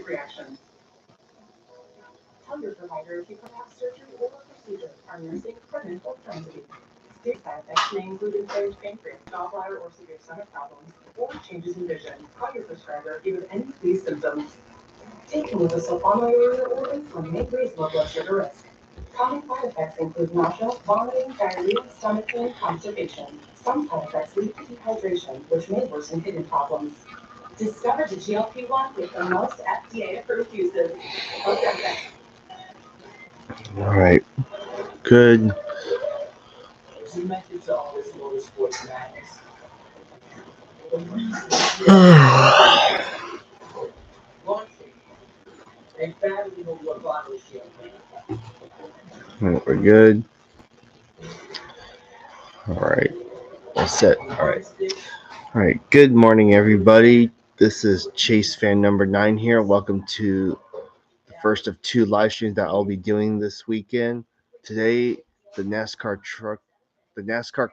allergic reactions. Tell your provider if you could have surgery or procedure, are nursing, pregnant, or trying to be. Serious side effects may include inflamed pancreas, gallbladder, or severe stomach problems, or changes in vision. Call your prescriber if you have any of these symptoms. Taking with a sulfonylurea or insulin may raise low blood sugar risk. Common side effects include nausea, vomiting, diarrhea, stomach pain, constipation. Some side effects lead to dehydration, which may worsen kidney problems. Discover the GLP-1 with the most FDA-approved uses. Okay. All right. Good. We're good. All right. All set. All right. All right. Good morning, everybody. This is Chase fan number 9 here. Welcome to the first of 2 live streams that I'll be doing this weekend. Today, the NASCAR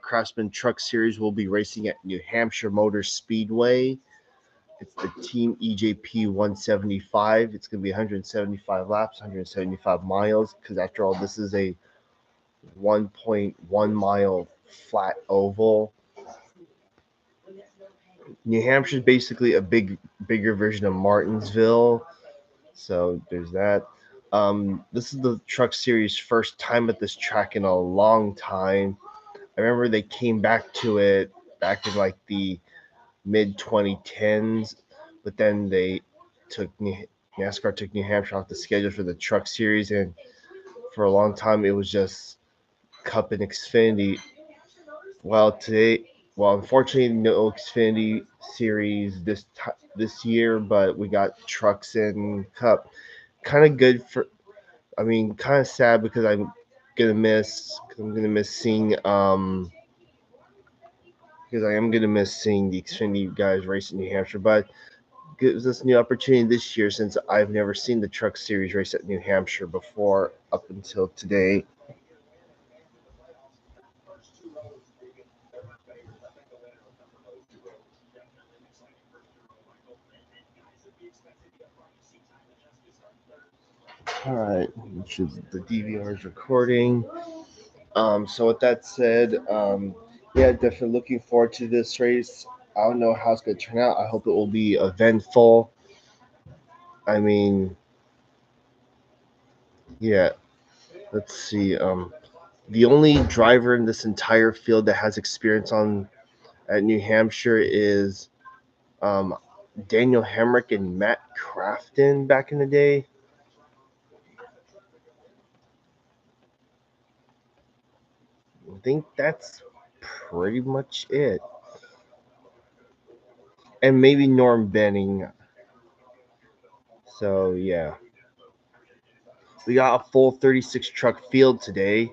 Craftsman Truck Series will be racing at New Hampshire Motor Speedway. It's the Team EJP 175. It's going to be 175 laps, 175 miles, because after all, this is a 1.1 mile flat oval. New Hampshire is basically a bigger version of Martinsville. So there's that. This is the Truck Series' first time at this track in a long time. I remember they came back to it back in like the mid 2010s, but then NASCAR took New Hampshire off the schedule for the Truck Series, and for a long time it was just Cup and Xfinity. Unfortunately, no Xfinity Series this year, but we got Trucks and Cup. Kind of good kind of sad because I'm gonna miss seeing because I am gonna miss seeing the Xfinity guys race in New Hampshire, but gives us a new opportunity this year since I've never seen the Truck Series race at New Hampshire before up until today. All right, the DVR is recording. So with that said, yeah, definitely looking forward to this race. I don't know how it's going to turn out. I hope it will be eventful. I mean, yeah, let's see. The only driver in this entire field that has experience at New Hampshire is um, Daniel Hemrick and Matt Crafton back in the day. I think that's pretty much it. And maybe Norm Benning. So, yeah. We got a full 36 truck field today.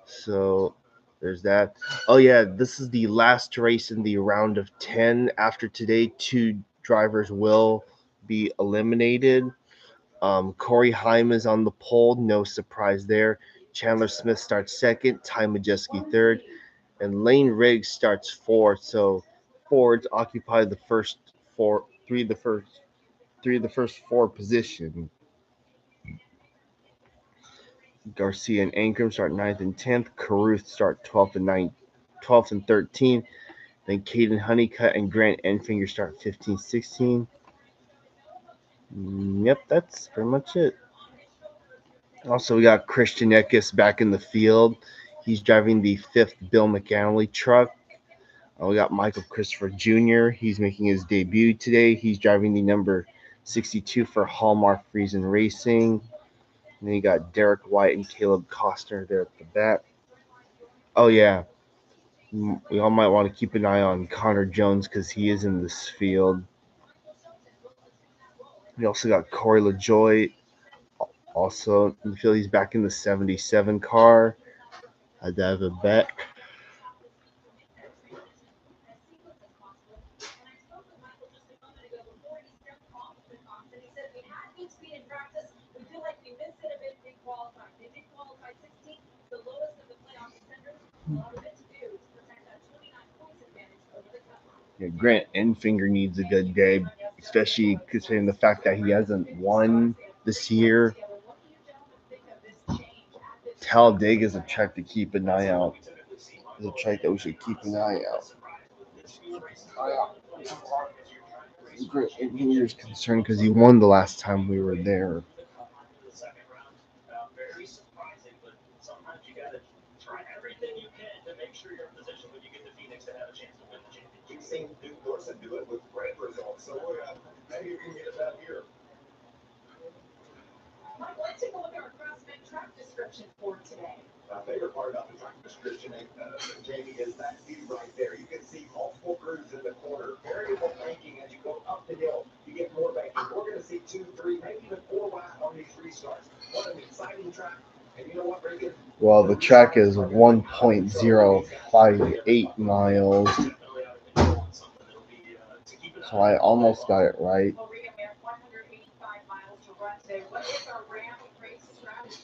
So, there's that. Oh, yeah. This is the last race in the round of 10. After today, 2 drivers will be eliminated. Corey Heim is on the pole. No surprise there. Chandler Smith starts second. Ty Majeski third. And Lane Riggs starts fourth. So, Fords occupy the first three of the first 4 positions. Garcia and Ankrum start 9th and 10th. Caruth start 12th and 13th. Then Caden Honeycutt and Grant Enfinger start 15th, 16th. Yep, that's pretty much it. Also, we got Christian Eckes back in the field. He's driving the 5th Bill McAnally truck. We got Michael Christopher Jr. He's making his debut today. He's driving the number 62 for Hallmark Friesen Racing. And then you got Derek White and Caleb Costner there at the back. Oh, yeah. We all might want to keep an eye on Connor Jones because he is in this field. We also got Corey LaJoy also in the field. He's back in the 77 car. Had to have it back. Yeah, Grant Enfinger needs a good day. especially considering the fact that he hasn't won this year. Talladega is a track to keep an eye out. It's a track that we should keep an eye out. Engineer's concerned because he won the last time we were there. Mike, let's take a look at our Craftsman track description for today. My favorite part about the track description, Jamie, is that view right there. You can see multiple grooves in the corner, variable banking as you go up the hill. You get more banking. We're going to see 2, 3, maybe even 4 laps on these restarts. What an exciting track. And you know what, Reagan? Well, the track is 1.058 miles. So I almost got it right. Well, Regan, we have 185 miles to run today. What is our ramp race strategy?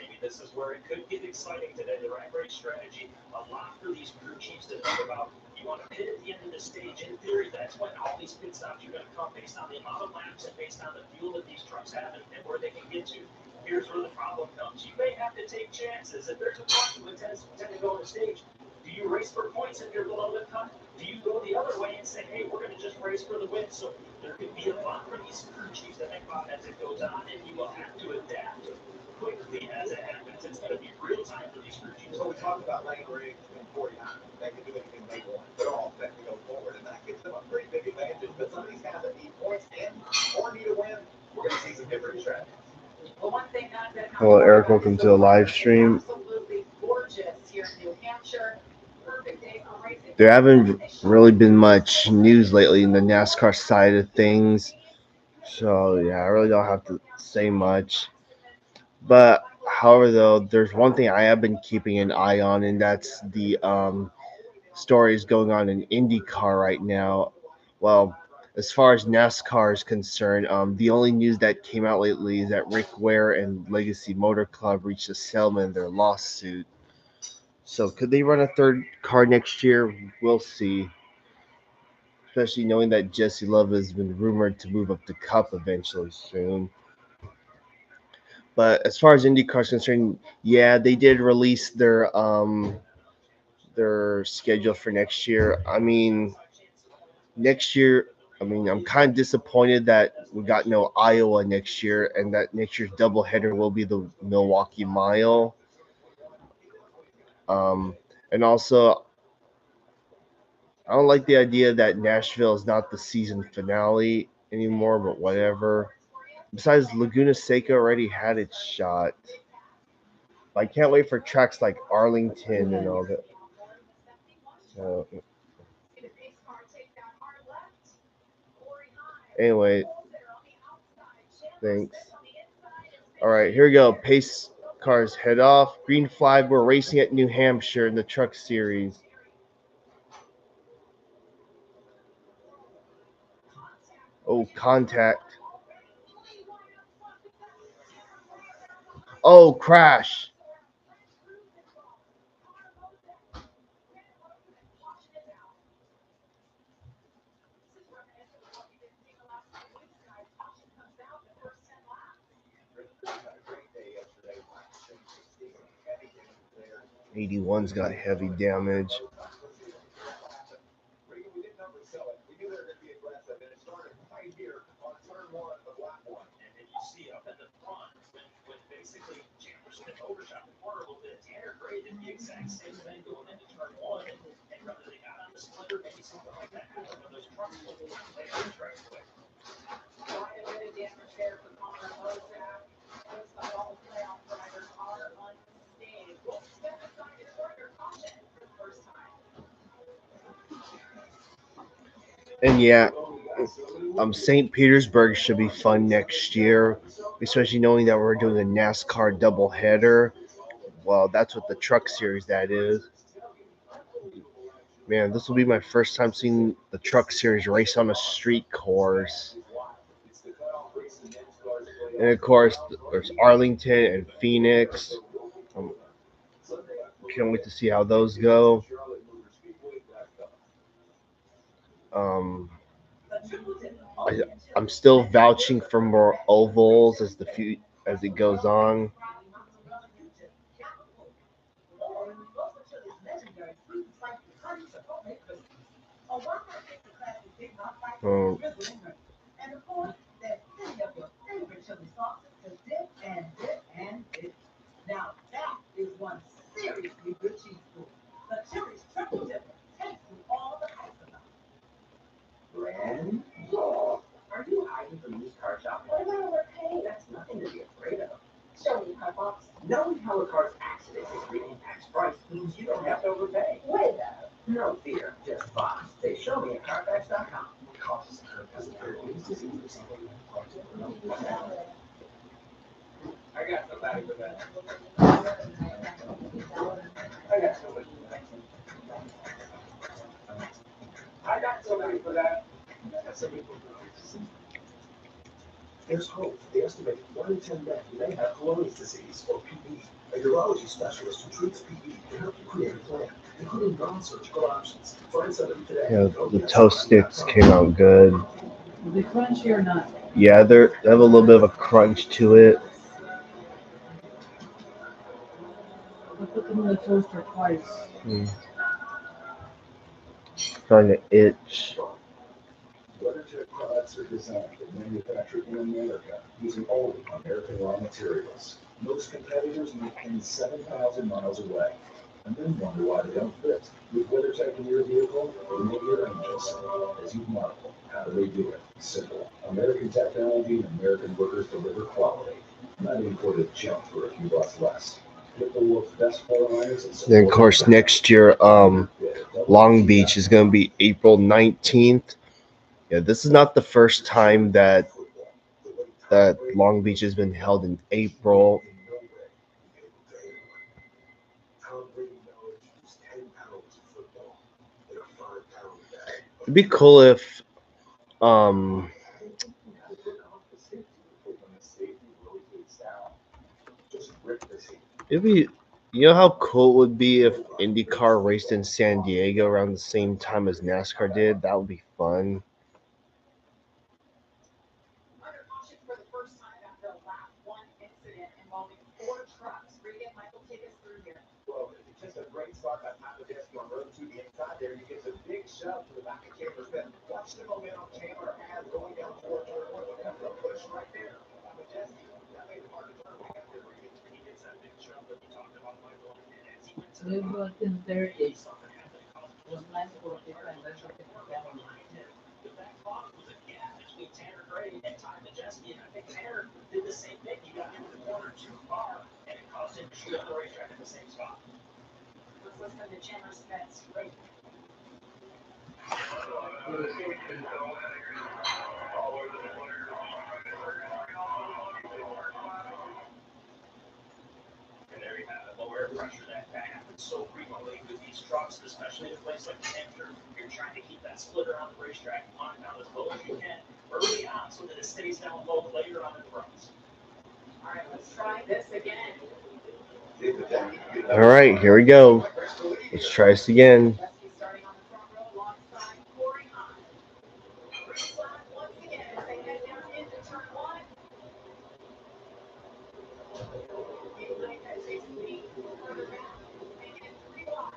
Maybe this is where it could get exciting today. The ramp race strategy, a lot for these crew chiefs to think about. You want to pit at the end of the stage. In theory, that's when all these pit stops are going to come based on the amount of laps and based on the fuel that these trucks have and where they can get to. Here's where the problem comes. You may have to take chances. If there's a truck who intends to go on the stage, do you race for points if you're below the cut? Do you go the other way and say, hey, we're going to just race for the win? So there could be a lot for these crew chiefs to think about as it goes on, and you will have to adapt quickly as it happens. It's going to be real time for these crew chiefs. So we talked about lane range between 49. They can do anything they want. They're all set to go forward, and that gives them a pretty big advantage. But some of these guys that need points and or need a win, we're going to see some different strategies. Well, one thing that Hello, Eric. Welcome to the live stream. Absolutely gorgeous here in New Hampshire. Perfect day for racing. There haven't really been much news lately in the NASCAR side of things. So, yeah, I really don't have to say much. But, however, though, there's one thing I have been keeping an eye on, and that's the stories going on in IndyCar right now. Well, as far as NASCAR is concerned, the only news that came out lately is that Rick Ware and Legacy Motor Club reached a settlement in their lawsuit. So could they run a third car next year? We'll see. Especially knowing that Jesse Love has been rumored to move up to Cup eventually soon. But as far as IndyCar is concerned, yeah, they did release their schedule for next year. I mean, next year, I'm kind of disappointed that we got no Iowa next year, and that next year's doubleheader will be the Milwaukee Mile. And also, I don't like the idea that Nashville is not the season finale anymore, but whatever. Besides, Laguna Seca already had its shot. I can't wait for tracks like Arlington and all that. So, anyway, thanks. All right, here we go. Pace cars head off. Green flag. We're racing at New Hampshire in the Truck Series. Oh, contact. Oh, crash. '81's got heavy damage. And then you see up in the front when basically Jefferson overshot the corner a little bit. Tanner Gray did the exact same thing going into turn one, and whether they got on the splitter, maybe something like that. One of those trucks will play on the track quick. Quite a bit of damage there for Connor Bozak. Looks like all the playoff drivers are unscathed. Well, step aside to starter caution for the first time. And yeah, St. Petersburg should be fun next year, especially knowing that we're doing a NASCAR doubleheader. Well, that's what the Truck Series that is. Man, this will be my first time seeing the Truck Series race on a street course. And of course, there's Arlington and Phoenix. Can't wait to see how those go. Um, I'm still vouching for more ovals as it goes on. Um, And of course, there's plenty of your favorite chili sauces to dip and dip and dip. Now that is one seriously good cheese food. The chili's triple dipper. Taste through all the ice about. Brand? Are you hiding from used car shopping? What about overpaying? That's nothing to be afraid of. Show me, Carbox. Knowing how a car's accident history impacts price means you don't have to overpay. Way better. No fear, just box. Say, show me at Carfax.com. Costs as a third disease or something. I got somebody for that. I got somebody for that. I got somebody for that. That's somebody for that. There's hope. They estimate 1 in 10 men may have Crohn's disease, or PE. A urology specialist who treats PE can help you create a plan, including non-surgical options. Find somebody today. yeah, the toast sticks came out good. Are they crunchy or not? Yeah, they have a little bit of a crunch to it. I put them in the toaster twice. Starting to itch. WeatherTech products are designed and manufactured in America using only American raw materials. Most competitors make things 7,000 miles away and then wonder why they don't fit. With WeatherTech in your vehicle, you make your angels. As you marvel, how do they do it? Simple. American technology and American workers deliver quality. Not imported junk for a few bucks less. Get the world's best floor irons and Then of course next year, Long Beach is going to be April 19th. Yeah, this is not the first time that Long Beach has been held in April. It'd be cool if it'd be, you know how cool it would be if IndyCar raced in San Diego around the same time as NASCAR did? That would be fun. Under caution for the first time after a lap one incident involving 4 trucks. Regan, Michael, take us through here. Well, it's just a great spot that time of desk on road to the inside there. You get a big shove to the back of Chandler's bed. Watch the momentum Chandler has going down toward turn one. Look at that push right there. Majestic. That made it hard to turn back there. He gets that big shove that we talked about, Michael, and as he went to We brought in there is something happened that caused was nice for the time that you can tell. But that cause was a gap between Tanner Gray and Ty Majeski, and I think Tanner did the same thing. He got into the corner too far, and it caused him to shoot up the racetrack at the same spot. Let's listen to Chandler Smith's rate. And there you have it, low air pressure. That happens so frequently with these trucks, especially in a place like Hampshire. You're trying to keep that splitter on the racetrack on down as low as you can early on so that it stays down low later on in the runs. All right, let's try this again. All right, here we go. Let's try this again. Majeski starting on the front row alongside Corey Hahn. Slap once again as they head down into turn 1. Like that Jason Lee, quarter back, making it 3 wide.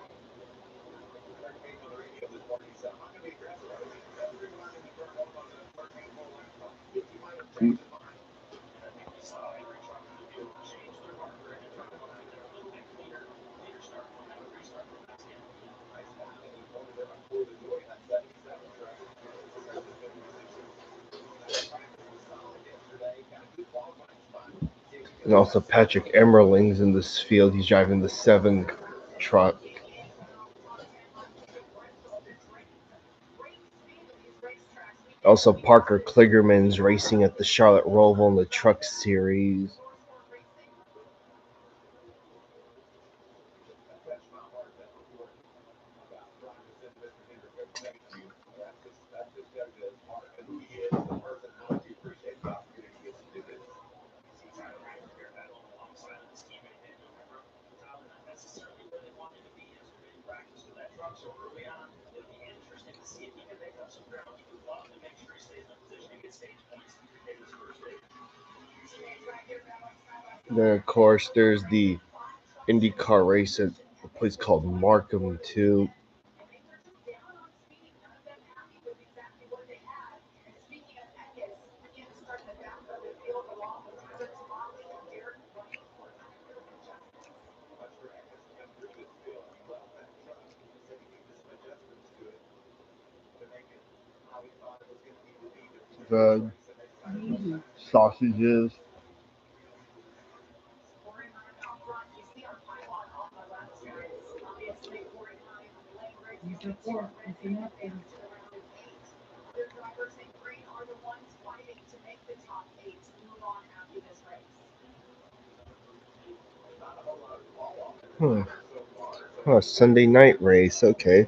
And also Patrick Emerling's in this field. He's driving the 7 truck. Also Parker Kligerman's racing at the Charlotte Roval in the Truck Series. So early on, it'll be interesting to see if he can make up some ground to move up and make sure he stays in position. Then of course there's the IndyCar race at a place called Markham too. The sausages. Use your fork. It's a napkin. Hmm. Oh, Sunday night race. Okay.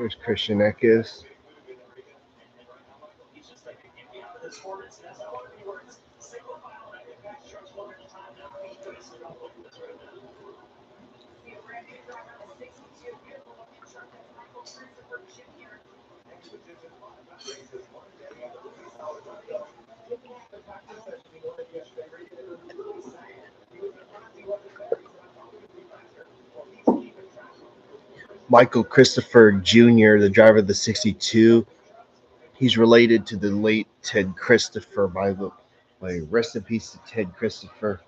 There's Christian Eckes. Michael Christopher Jr., the driver of the 62. He's related to the late Ted Christopher. By rest in peace to Ted Christopher.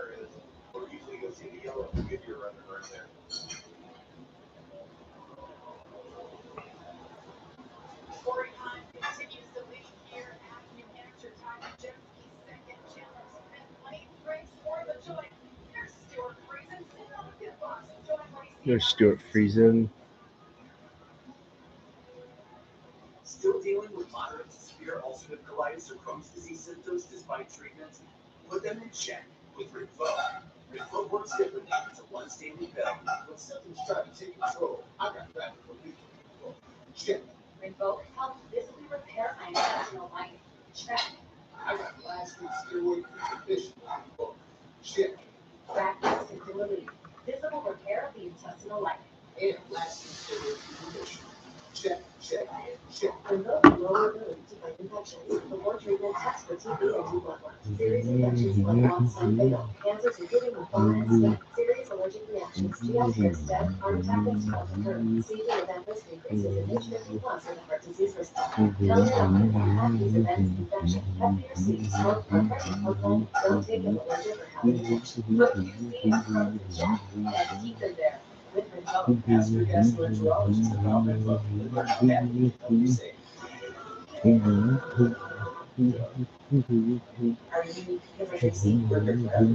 there is. Or usually you'll see the yellow Goodyear running right there. Corey Hahn continues to lead here at New Hampshire. Tyler Jensky's second, Chandler's fifth lane. Frank's for the joint. Here's Stuart Friesen sitting on the pit box. Join racing. There's Stuart Friesen. Still dealing with moderate to severe ulcerative colitis or Crohn's disease symptoms despite treatments? Put them in check with Rinvoq. Rinvoq works differently. It's a once-daily pill. When symptoms try to take control, I got that relief from Rinvoq. Check. Rinvoq helps visibly repair my intestinal lining. Check. I got lasting steroid-free remission with Rinvoq. Check. Rapid symptom relief. Visible repair of the intestinal lining. And lasting steroid-free remission. Check, check, check. Rinvoq can lower ability to fight infections. Before treatment, test for TB and do blood work. Serious infections, blood loss, and fatal. Cancers, including lymphoma and skin. Serious allergic reactions, GI skin stem, heart attack, and stroke occur. Seizure event risk increases in age 50 plus with a heart disease risk factor. Tell your doctor if you have these events, infection, Hep B or C, smoke, or pregnant, alcohol, don't take an allergic or have an infection. But use the appropriate check and keep them there. With Rinvoq. Ask your gastroenterologist about Rinvoq. And help you save. Are you emergency worker forever?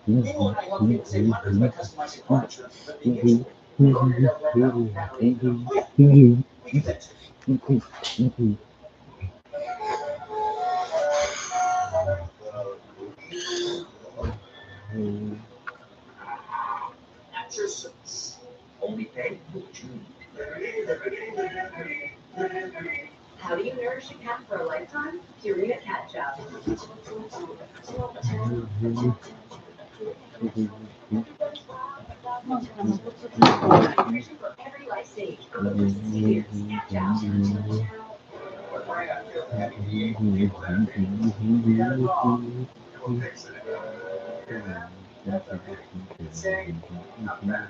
Meanwhile, I want people to save hundreds by customizing car insurance with the engagement. Order your battery. We do that too. At your service. Only pay for what you need. How do you nourish a cat for a lifetime? Purina Cat Chow. Nutrition for every life stage. For over 60 years. Cat Chow. We'll fix it. Say, I'm back.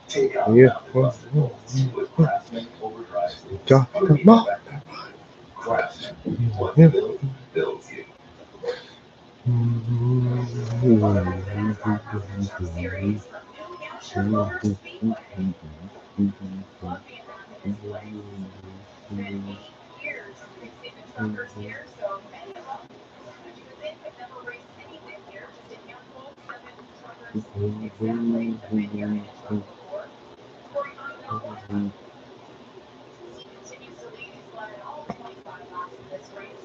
Take out with Craftsman overdrive. Got them up. Craftsman, what builds you. Series from New Hampshire Motor Speedway. Been 8 years fixing the truckers here, so many of them, would you think, have never raced anything here? Just a handful, 7 truckers exactly have been here in a truck before. Corey Hahn, not one of them. He continues to lead. He's led all 25 laps of this race.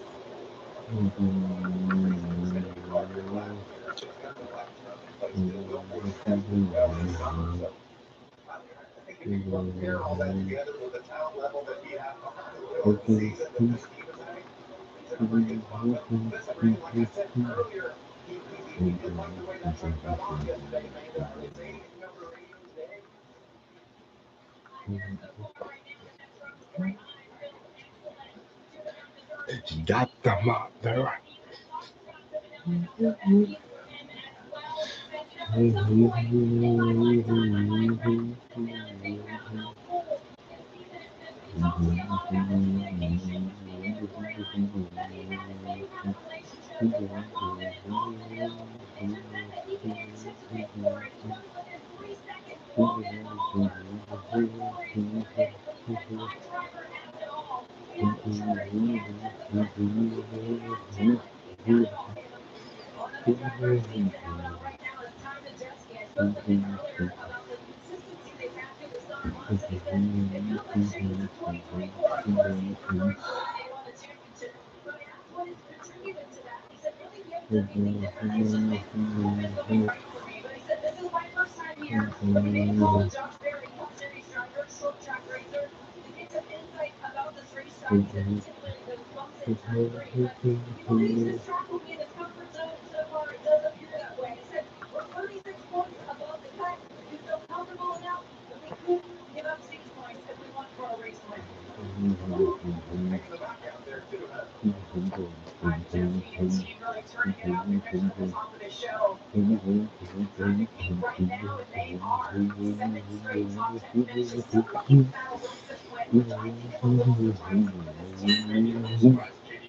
Compare all that together with the talent level that he had behind the wheel of the season that was even today. It's a pretty disagreeing, like I said earlier, he didn't like the way that truck fell off yesterday, made a mistake in number 8 today. Got them up there.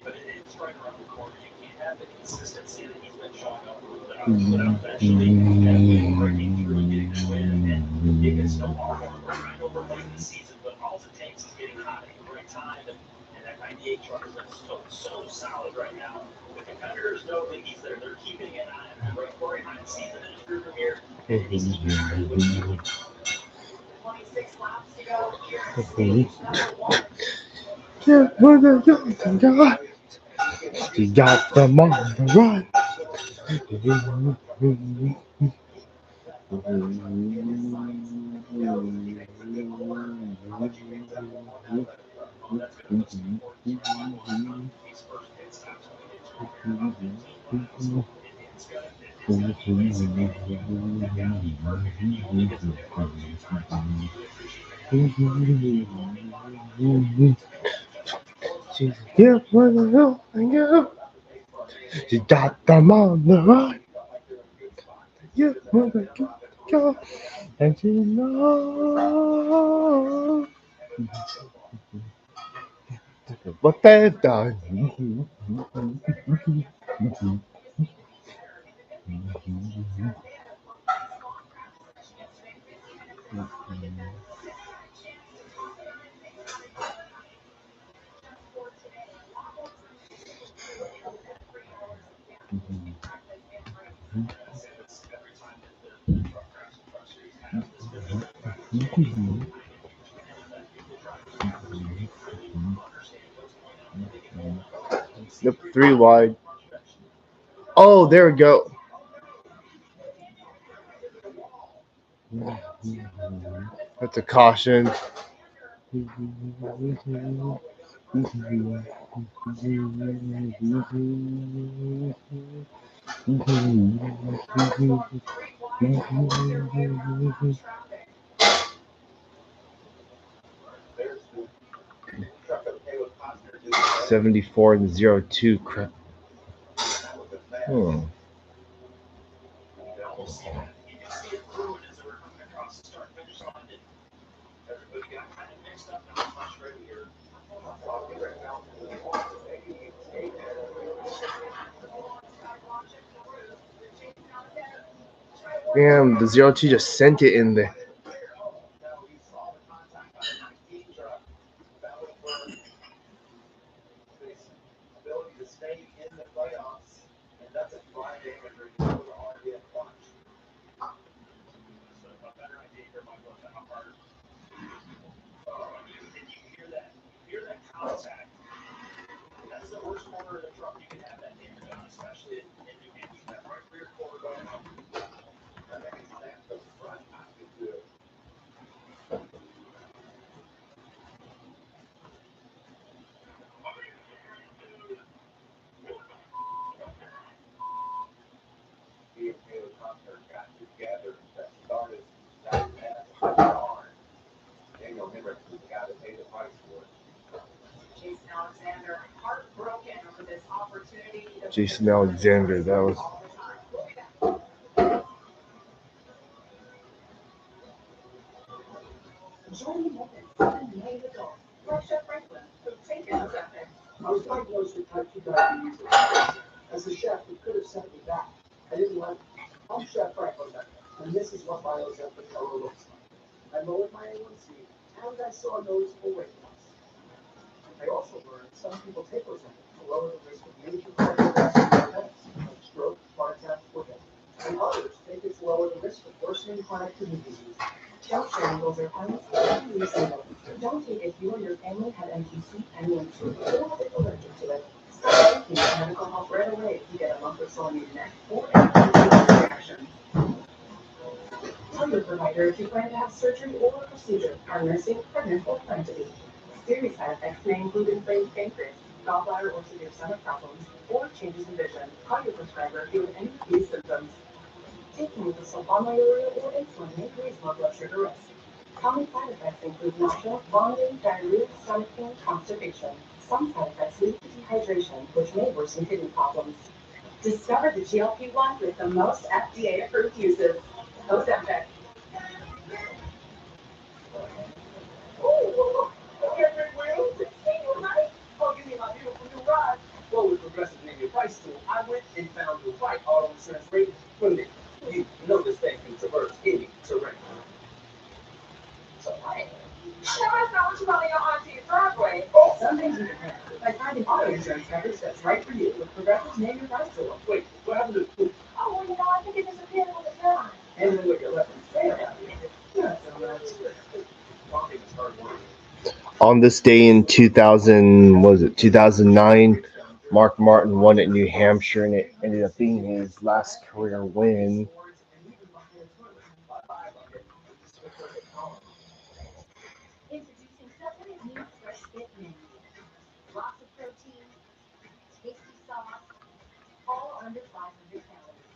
But it's right around the corner. You can't have the consistency that he's been showing up but eventually that will break through and getting the win. And it can snowball from a grind over late in the season, but all it takes is getting hot at the right time. And that 98 truck has been so solid right now. The competitors know that he's there. They're keeping an eye on him. Right, Corey Hines sees him in his rear mirror, and he's keeping with you. 26 laps to go here at stage number 1. Yeah, brother, you got them on the run. His first pit stops when he gets about 15 miles. It's gonna be easy. He gotta be perfect. He only gets to pick one or two times. We appreciate Yeah, brother, go. You got them on the run. Yeah, brother, go. And you know what they've done. every time that the Craftsman truck series has this video. Yep, 3 wide. Oh, there we go. That's a caution. Traffic. 74 and 02. Crap. Hmm. We'll see that. You can see it brewing as they were coming across the start finish line. And everybody got kind of mixed up and frustrated here. Damn, the 02 just sent it in there. Ability to stay in the playoffs, and that's a Friday after you go to RDF watch. So a better idea here, Michael, of how hard. And you hear that contact. That's the worst corner of the truck you can have that damage on, especially in New Hampshire. That right rear quarter going up. And then it's that the front has to do. He and Taylor Conner got together that started that mess on. Daniel Hendricks was the guy that paid the price for it. Jason Alexander, heartbroken over this opportunity. Jason Alexander, that was. Joining him at 7 million adults, like Chef Franklin, who take it as epic. I was diagnosed with type 2 diabetes. As a chef, he could have sent me back. I didn't want it. I'm Chef Franklin, and this is what my Ozempic color looks like. I lowered my A1C, and I saw a noticeable weight loss. I also learned some people take Ozempic to lower the risk of major cardiovascular events, like stroke, heart attack, or death. And others think it's lower the risk of worsening chronic kidney disease. Don't share needles or pens. Use needles. Don't take it if you or your family have MTC, NEMT, or have been allergic to it. Start taking medical help right away if you get a lump or sore in your neck or any reaction. Tell your provider if you plan to have surgery or a procedure, are nursing, pregnant, or plan to be. Serious side effects may include inflamed pancreas, gallbladder or severe stomach problems, or changes in vision. Call your prescriber if you have any of these symptoms. Taking the sulfonylurea or insulin may raise blood sugar risk. Common side effects include nausea, vomiting, diarrhea, stomach pain, constipation. Some side effects lead to dehydration, which may worsen kidney problems. Discover the GLP-1 with the most FDA-approved uses. Ozempic. Ooh, okay, Big Wheel. See you, right? Oh, you mean my beautiful new ride? Well, with Progressive Name Your Price tool, I went and found the right auto insurance rate for me. You know this thing can traverse any terrain. So what? No, that's not what you want me to onto your driveway. Some things are different. By finding auto insurance coverage that's right for you with Progressive's Name Your Price tool. Wait, what happened to the poop? Oh, well, I think it disappeared with the time. And then what you're left and say about it. Not so much. Walking is hard work. On this day in 2009, Mark Martin won at New Hampshire, and it ended up being his last career win. Introducing Subway's new Fresh Fit menu. Lots of protein, tasty sauce, all under 500 calories.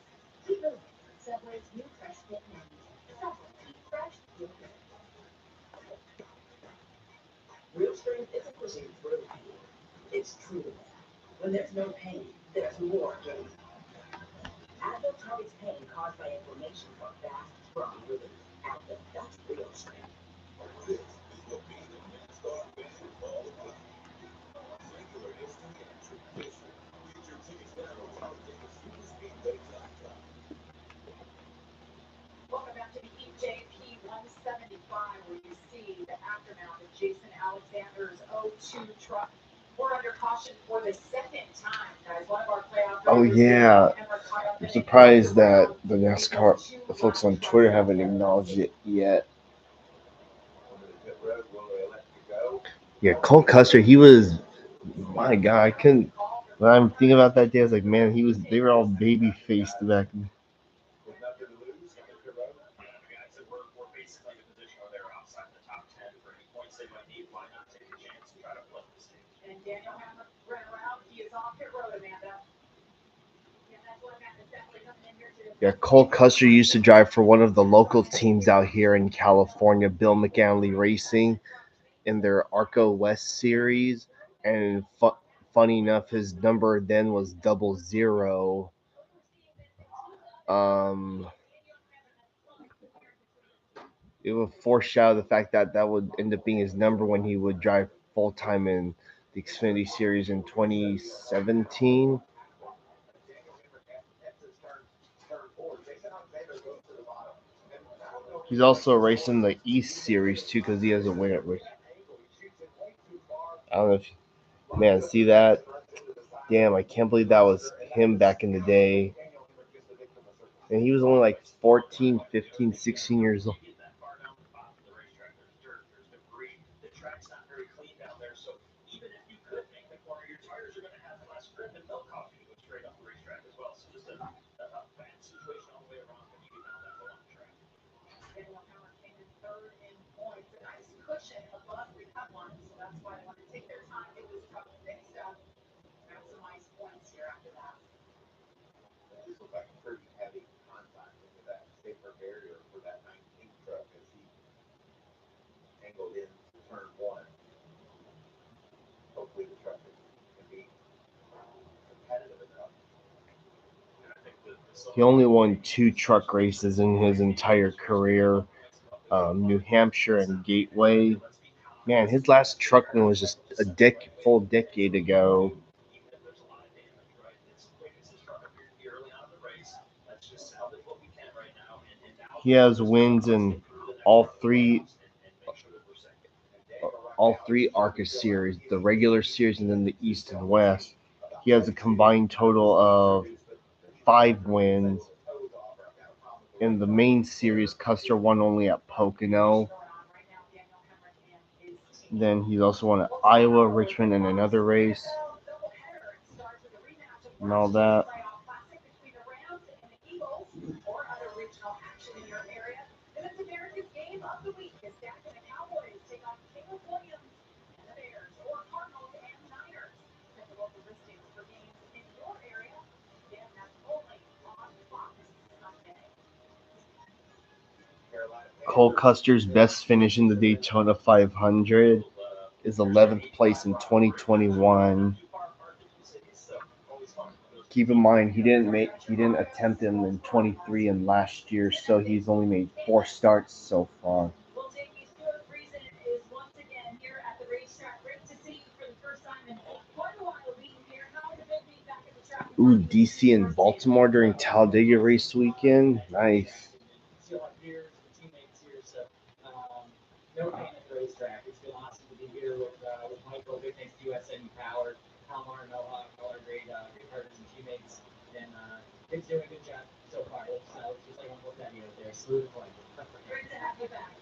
Keep moving. Subway's new Fresh Fit menu. Subway, eat fresh, feel good. Real strength isn't pushing through pain. It's true. When there's no pain, there's more gain. Advil targets pain caused by inflammation for fast, strong relief. Advil, that's real strength. Welcome back to the EJP 175, where you see the aftermath of Jason Alexander's 02 truck. We're under caution for the second time, guys. One of our playoff Oh drivers, yeah, and we're caught up in I'm a surprised that the NASCAR, the folks on Twitter haven't acknowledged it yet. Yeah, Cole Custer, he was, my God, I couldn't. When I'm thinking about that day, I was like, man, they were all baby faced back then. With nothing to lose, hit the road. Guys that we're basically in a position where they're outside the top 10 for any points they might need. Why not take a chance and try to flip the stage? And Daniel Hammer ran around. He is off pit road, Amanda. Yeah, that's what Amanda's definitely coming in here to. Yeah, Cole Custer used to drive for one of the local teams out here in California, Bill McAnally Racing, in their Arco West series. And funny enough, his number then was 00. It would foreshadow the fact that that would end up being his number when he would drive full time in the Xfinity Series in 2017. He's also racing the East Series too because he has a win at Rick. I don't know if, man, see that? Damn, I can't believe that was him back in the day. And he was only like 14, 15, 16 years old. The track's not very clean down there, so even if you could make the corner, your tires are going to have less grip, and they'll cause you to go straight up the racetrack as well. So just a bad situation all the way around when you get down that low on the track. Daniel Hammer came in third in points. A nice cushion above the cut line, so that's why they want to take their time, get this truck fixed up, maximize points here after that. This looked like a pretty heavy contact into that safer barrier for that 19 truck as he angled in turn one. Hopefully the truck can be competitive enough. He only won 2 truck races in his entire career, New Hampshire and Gateway. Man, his last truck win was just a full decade ago. He has wins in all three ARCA series, the regular series and then the East and West. He has a combined total of 5 wins. In the main series, Custer won only at Pocono. Then he's also won at Iowa, Richmond, and another race. And all that. Cole Custer's best finish in the Daytona 500 is 11th place in 2021. Keep in mind he didn't attempt him in 23 and last year, so he's only made 4 starts so far. Well, Jamie Stewart Friesen is once again here at the racetrack. Great to see you for the first time in quite a while being here. How would it been being back at the track? Ooh, DC and Baltimore during Talladega race weekend. Nice. See a lot of peers and teammates here, so no pain at the racetrack. It's been awesome to be here with Michael. Big thanks to USN Power, Palmar, and Mohawk, all our great partners and teammates. And Big's doing a good job so far. So just like I'm looking at you out there, smooth and fun. Great to have you back.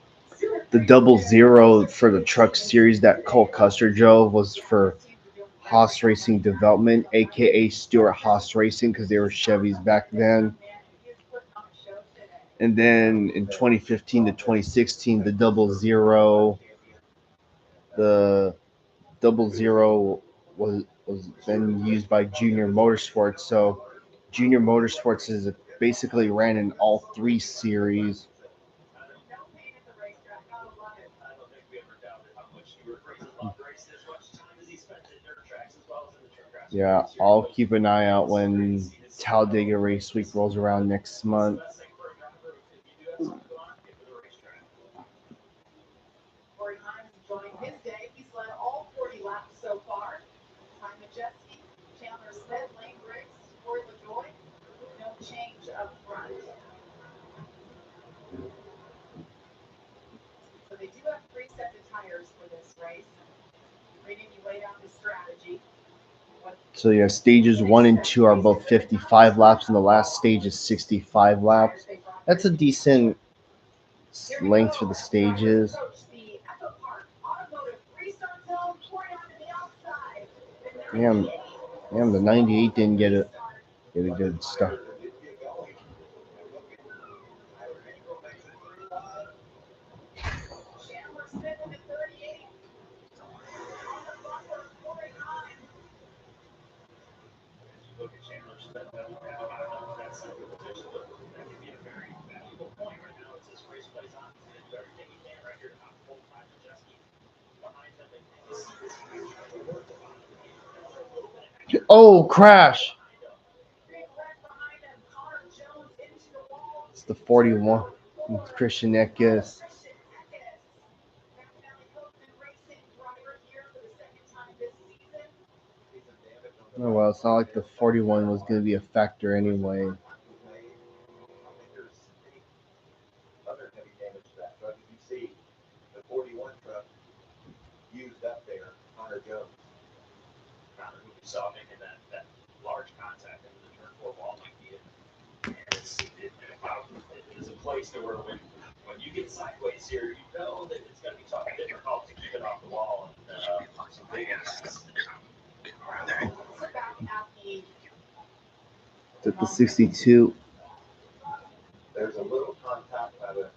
The 00 for the truck series that Cole Custer drove was for Haas Racing Development, aka Stewart Haas Racing, because they were Chevys back then. And then in 2015 to 2016, the 00 was then used by Junior Motorsports. So Junior Motorsports is basically ran in all 3 series. Yeah, I'll keep an eye out when Talladega Race Week rolls around next month. Corey Hines enjoying his day. He's led all 40 laps so far. Ty Majeski, Chandler Smith, Lane Briggs, Corey LaJoy. No change up front. So they do have 3 sets of tires for this race. Reading, you laid out the strategy. So yeah, stages 1 and 2 are both 55 laps, and the last stage is 65 laps. That's a decent length for the stages. Damn, the 98 didn't get a good start. Oh, crash! It's the 41. Christian Eckes. Oh well, it's not like the 41 was going to be a factor anyway. Other heavy damage to that truck. You see the 41 truck used up there, Hunter Jones. Connor, who we saw making that large contact into the turn 4 wall might be it. And it's a place to where when you get sideways here, you know that it's going to be tough and difficult to keep it off the wall and some big impacts. It's at the 62. There's a little contact by the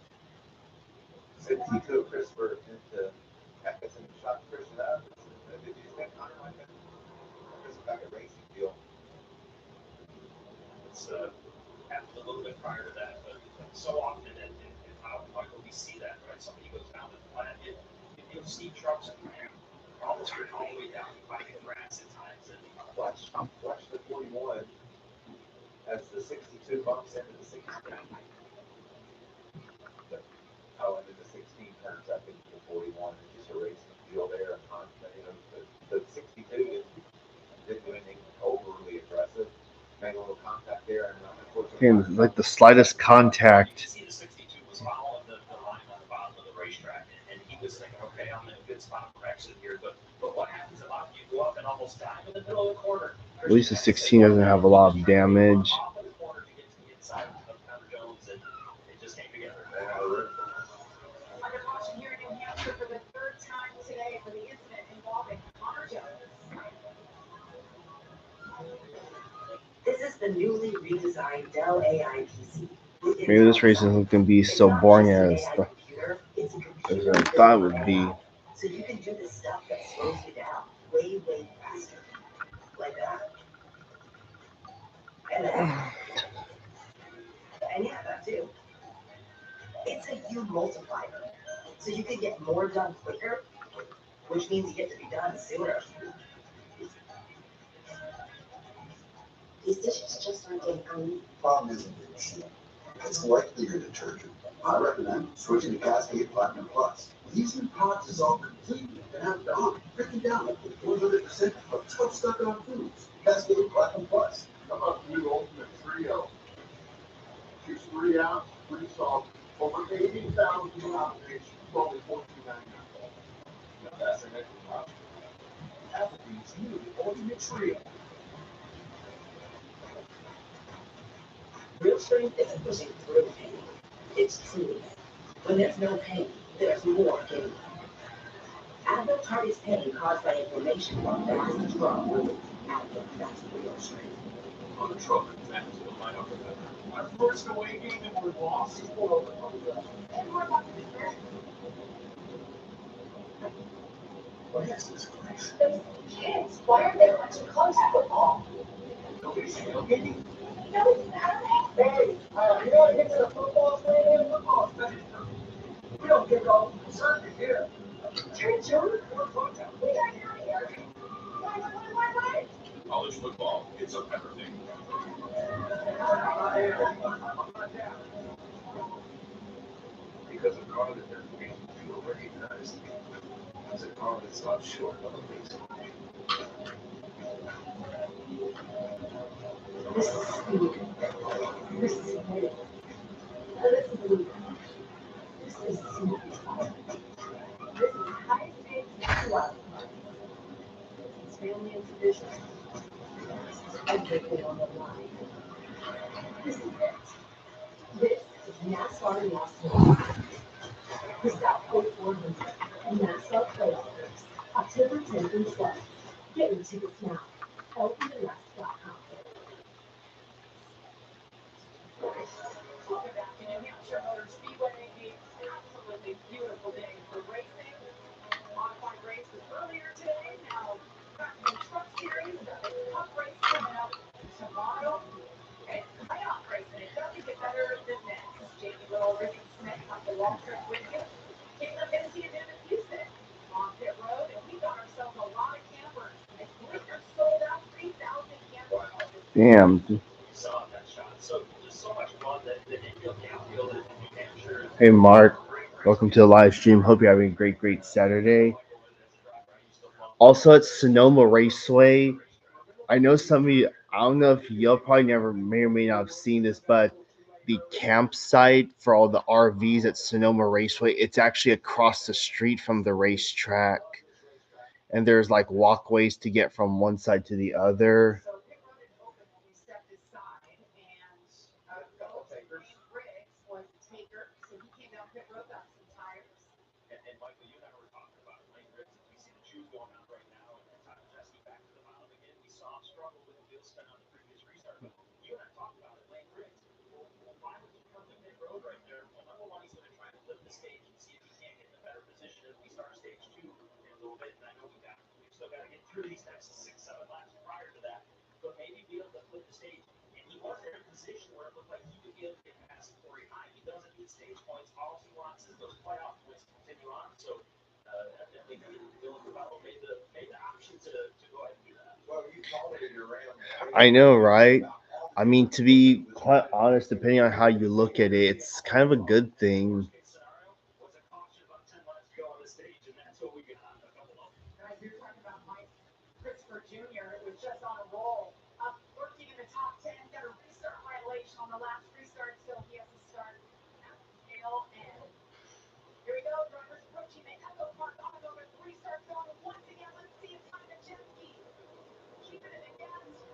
62 Christopher into Eckes and shot Christian up. Did you just think Hunter might have been Chris back at racing field? It's happened a little bit prior to that, but so often in how we see that, right? Somebody goes down the plant, you'll see trucks almost all the way down by the grass at times. And Watch the 41 as the 62 bumps into the 16. And then the 16 turns up into the 41. It's just a racing field there. The 62 didn't do anything overly aggressive. Made a little contact there. And like the slightest contact. see the 62 was following the line on the bottom of the racetrack, and he was thinking, okay, I'm in a good spot for exit here. But what happens if you go up and almost dive in the middle of the corner? At least the 16 doesn't have a lot of damage. Off of the corner to get to the inside of Hunter Jones, and it just came together. Under caution here in New Hampshire for the 3rd time today for the incident involving Hunter Jones. This is the newly redesigned Dell AI PC. Maybe this race isn't going to be so boring as I thought it would be. So you can do the stuff that slows you down way faster. Like that. And that. And yeah, that too. It's a huge multiplier. So you can get more done quicker, which means you get to be done sooner. These dishes just aren't getting clean. Problem isn't the machine. It's likely your detergent. I recommend switching to Cascade Platinum Plus. These new products dissolve completely and have gone breaking down up to 100% of tough stuck on foods. Cascade Platinum Plus. How about the new Ultimate Trio? Choose 3 ounce, 3 salt, over 80,000 combinations for only $14.99. Now that's an extra option. Applebee's new Ultimate Trio. Real strength isn't pushing through pain. It's truly. When there's no pain, there's more gain. Advil targets pain caused by inflammation from fast, strong foods. Advil, that's real strength. On the trumpet, that's the line up with our first away game and we're lost for And we're about to be first. What is this place? Those kids, why are they watching college football? nobody's tailgating. Nobody's Saturday. Hey, you know, it's a football stadium, football stadium. We don't get all Sunday here. Jerry Jones, we got out of here. Why? College football, it's a everything. Because a car that doesn't make you feel recognized is a car that stops short of a basic. This is speed. This is real. This is legal. This is smooth. This is high stakes wild card. It's family and tradition. This is everything on the line. This is it. This is NASCAR Las Vegas. The South Coast 400 and NASCAR Playoffs. October 10th and 12th. Get your tickets now. LPNS.com. Welcome back to New Hampshire Motor Speedway. An absolutely beautiful day for racing. Modified race was earlier today. Now, Craftsman Truck Series, the Cup race coming up tomorrow. And playoff racing, it doesn't get better than this. Jamie Little, Ricky Smith on the long trip with you. Caitlin Hennessy and Dennis Houston on pit road, and we got ourselves a lot of campers. I believe they're sold out 3,000 campers. Damn. Saw that shot. So just so much fun that infield and outfield in New Hampshire. Hey, Mark. Welcome to the live stream. Hope you're having a great Saturday. Also at Sonoma Raceway, I know some of you, I don't know if you'll probably never may or may not have seen this, but the campsite for all the RVs at Sonoma Raceway, it's actually across the street from the racetrack. And there's like walkways to get from one side to the other. So pit road had opened when we stepped aside, and Riggs was the taker, so he came down pit road, got some tires. And Michael, you and I were talking about Lane Riggs. We see the shoes going on right now, and Tyler Jesse back to the bottom again. We saw him struggle with the wheel spin on the previous restart. But you and I talked about it, Lane Riggs. Well, why would he come to pit road right there? Well, number one, he's going to try to flip the stage and see if he can't get in a better position as we start stage 2 in a little bit. And I know we've still got to get through these next 6-7 laps prior to that, but maybe be able to flip the stage. And he wasn't in a position where it looked like he would be able to get past Corey High. He doesn't need stage points. All he wants is those playoff points to continue on. So evidently, Dylan Cavallo made the option to go ahead and do that. Well, you called it in your Ram. I know, right? I mean, to be quite honest, depending on how you look at it, it's kind of a good thing. Scenario was a caution about 10 laps to go on the stage, and that's what we got. A couple of Guys, you're talking about Mike Christopher Jr., who was just on a roll, up working in the top 10, got a restart violation on the last restart, so he has to start at tail end. Here we go, drivers approaching the Echo Park Automotive restart zone once again. Let's see if Tyler Jensky keeping it against.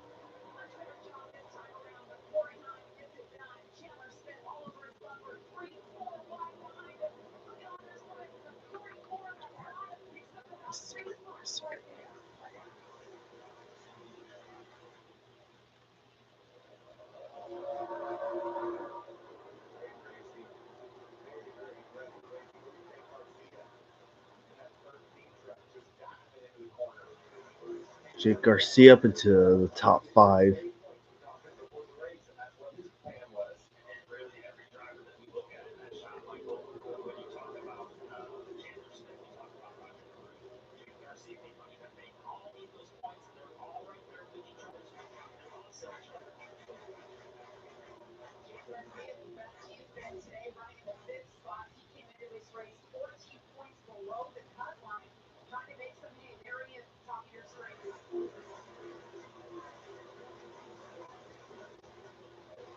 Much better job this time around, but Corey Hine gets it done. Chandler Smith all over his bumper, 3, 4 wide behind him. Look at on this right, from 44 to 5, picks up about 3 spots right there. Jake Garcia up into the top 5. really every driver that we look at in that shot, Michael,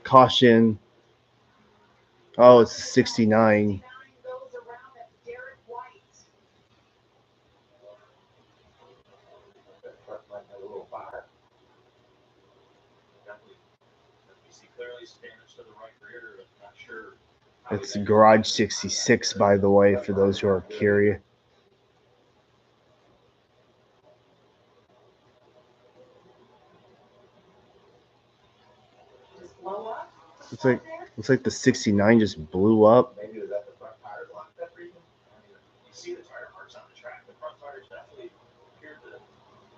Caution. Oh, it's 69. Goes around at Derek White. That truck might have a little fire. You see clearly some damage to the right rear, but not sure. how It's he Garage 66, by the way, for those who are curious. Just blow up. Looks like the 69 just blew up. Maybe it was at the front tires locked that reason. I mean, you see the tire marks on the track. The front tires definitely appear to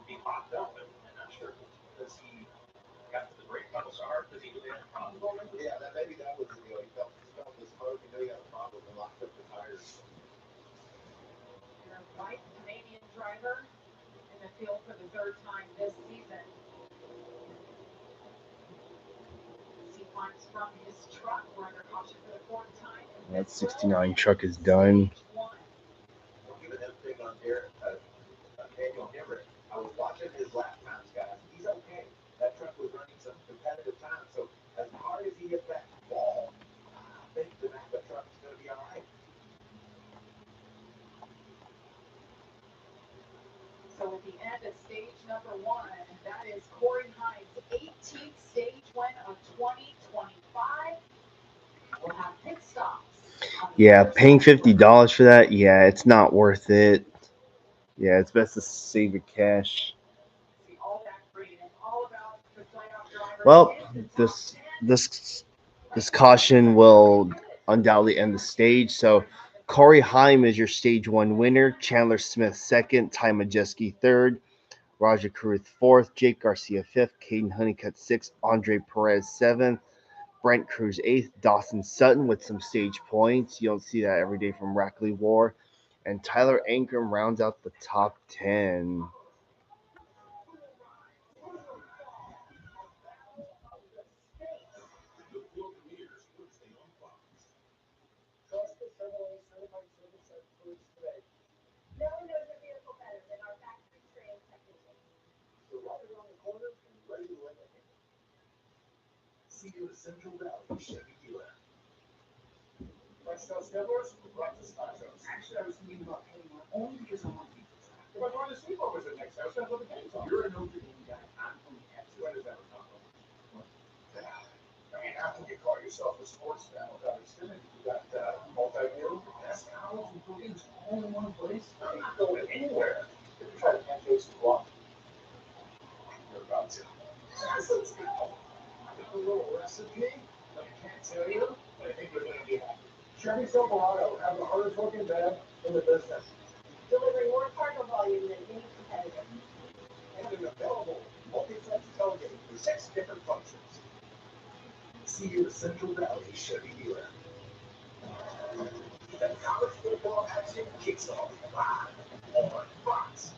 be popped up, and I'm not sure because he got to the brake pedals hard because he knew he had a problem. Yeah, maybe that was the deal. He felt the smoke and knew he had a problem and locked up the tires. Derek White, Canadian driver, in the field for the third time this season. He climbs from his truck. We're under caution for the fourth time. That 69 truck is done. Well, give an update on Daniel Hemrick. I was watching his lap times, guys. He's okay. That truck was running some competitive time. So as hard as he hit that ball, I think the truck is going to be all right. So at the end of stage number 1, that is Corey Hines' 18th stage win of 2025. We'll have pit stops. Yeah, paying $50 for that, yeah, it's not worth it. Yeah, it's best to save your cash. Well, this caution will undoubtedly end the stage. So Corey Heim is your stage 1 winner, Chandler Smith second, Ty Majeski third, Roger Carruth fourth, Jake Garcia fifth, Caden Honeycutt sixth, Andre Perez seventh, Brent Cruz eighth, Dawson Sutton with some stage points. You don't see that every day from Rackley War. And Tyler Ankrum rounds out the top 10. No one knows a vehicle better than our factory trained technicians. So right around the corner, ready to win it. See you at Central Valley Chevy dealer. Lifestyle schedulers, practice tacos. Actually, I was thinking about paying more only because I want to keep this. If I'm going to sleepovers at next house, that's what the game's on. You're a Notre Dame guy. I'm from the X. When does that come from? I mean, after you call yourself a sports fan without Xfinity, you got multi-view, NASCAR, and games all in one place. I'm not going anywhere. If you try to pancake some block, you're about to. Let's go. I got a little recipe, but I can't tell you, but I think we're going to be happy. Chevy Silverado have the hardest working van in the business. Delivering more cargo volume than any competitor. And an available multi-flex tailgate for 6 different functions. See you at Central Valley Chevy dealer. The college football action kicks off live on Fox.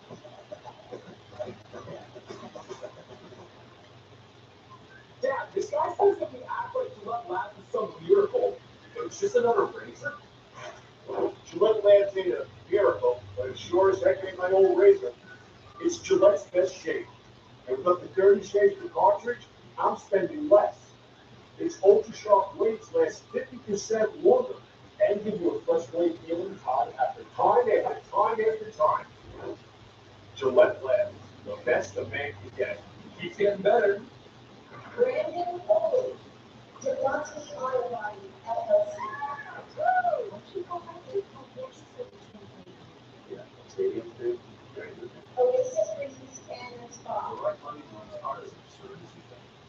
Dad, this guy says that we act like Gillette Labs is some miracle, but it's just another razor. Gillette Labs ain't a miracle, but it sure as heck ain't my old razor. It's Gillette's best shave. And with up to 30 shaves per cartridge, I'm spending less. Its ultra-sharp blades last 50% longer and give you a fresh blade feeling time after time after time after time. Gillette Labs, the best a man can get. Keeps getting better. Brandon Foley, Demonte Auto Body, LLC. Woo! Yeah, stadium too. Oasis Greens and Spa.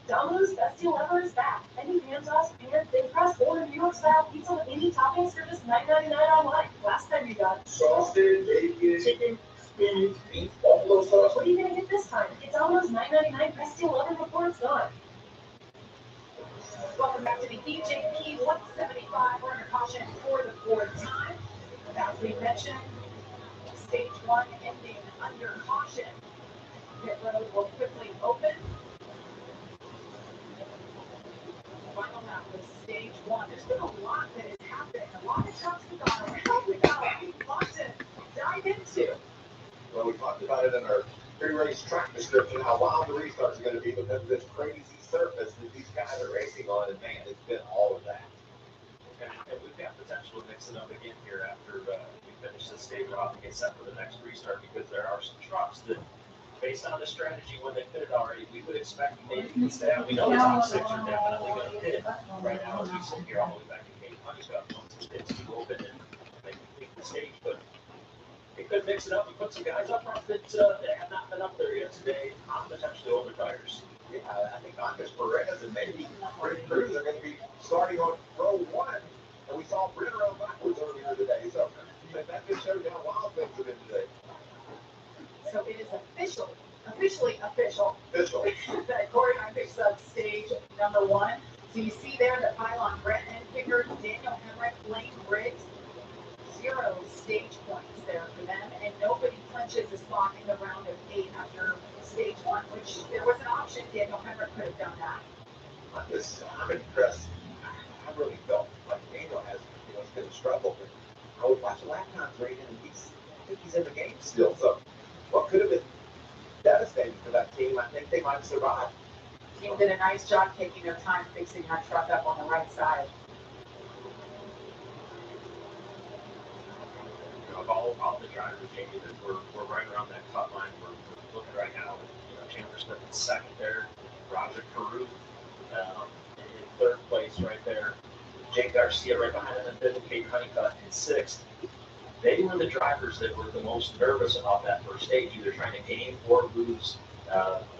Domino's Best Deal Ever is back. Any pan sauce, pan, thin crust, or New York style pizza with any toppings for just $9.99 online. Last time you got Sausage, bacon, chicken, spinach, beef, buffalo sauce. what are you gonna get this time? It's Domino's $9.99 Best Deal Ever before it's gone. Welcome back to the EJP 175. We're under caution for the fourth time. As we mentioned, stage 1 ending under caution. Pit road will quickly open. Final lap of stage 1. There's been a lot that is happening. A lot of trucks have gone around. We got a lot to dive into. Well, we talked about it in our pre-race track description, how wild the restarts are going to be because of this crazy surface that these guys are racing on, and man, it's been all of that. And we've got potential to mix it up again here after we finish this stage off and get set for the next restart, because there are some trucks that, based on the strategy when they pitted already, we would expect maybe to stay out. We know the top six are definitely going to pit right now as we sit here all the way back in Cape Honeycutt once the pits do open and they complete the stage. But it could mix it up and put some guys up front that have not been up there yet today on potentially older tires. Yeah, I think Andres Perez and maybe Rick Cruz are going to be starting on row one. And we saw Brenner run backwards earlier today. So that just shows you how wild things have been today. So it is officially official, Official. that Corey Hine picks up stage number one. So you see there the pylon, Brett Enfinger, Daniel Hemrick, Blaine Briggs, 0 stage points there for them, and nobody punches a spot in the round of 8 after stage 1, which there was an option. Daniel Hemrick could have done that. I'm impressed. I really felt like Daniel has, he's going to struggle. But I would watch lap times right and I think he's in the game still. So what could have been devastating for that team, I think they might have survived. Team did a nice job taking their time fixing that truck up on the right side. Of all the drivers, Jamie, that we're right around that cut line. We're looking right now. Chandler Smith in second there, Roger Carew in third place right there, Jake Garcia right behind him in fifth, and Kate Honeycutt in sixth. They were the drivers that were the most nervous about that first stage, either trying to gain or lose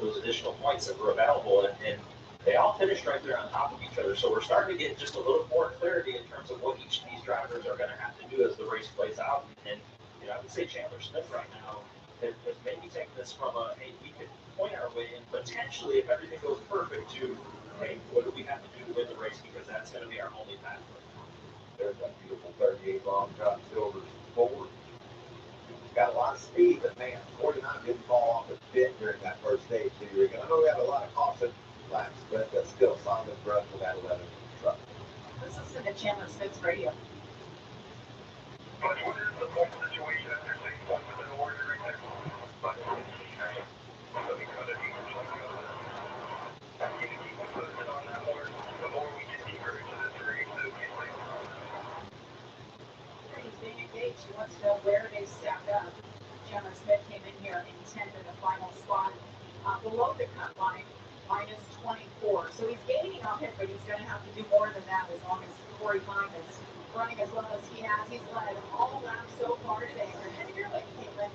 those additional points that were available, and they all finished right there on top of each other. So we're starting to get just a little more clarity in terms of what each of these drivers are going to have to do as the race plays out. And I would say Chandler Smith right now has maybe taken this from a, hey, we could point our way in potentially, if everything goes perfect, to, hey, what do we have to do to win the race, because that's going to be our only pathway. There's that beautiful 38 long John Silver's forward. Got a lot of speed, but man, 49 didn't fall off the bit during that first stage. I know we had a lot of caution laps, but that's still solid breath for that 11 truck. Let's listen to Chandler Smith's radio. But what is the whole situation after 6 points with an order right there? But so because of these you can keep posted on that more. The more we get deeper into this race, it'll get like He's being engaged. He wants to know where they stacked up. Chandler Smith came in here in 10th in the final spot, below the cut line, minus 24. So he's gaining on him, but he's going to have to do more than that as long as Corey Hine is running as well as he has. He's led all laps so far today. Ahead of your lane, Caitlin.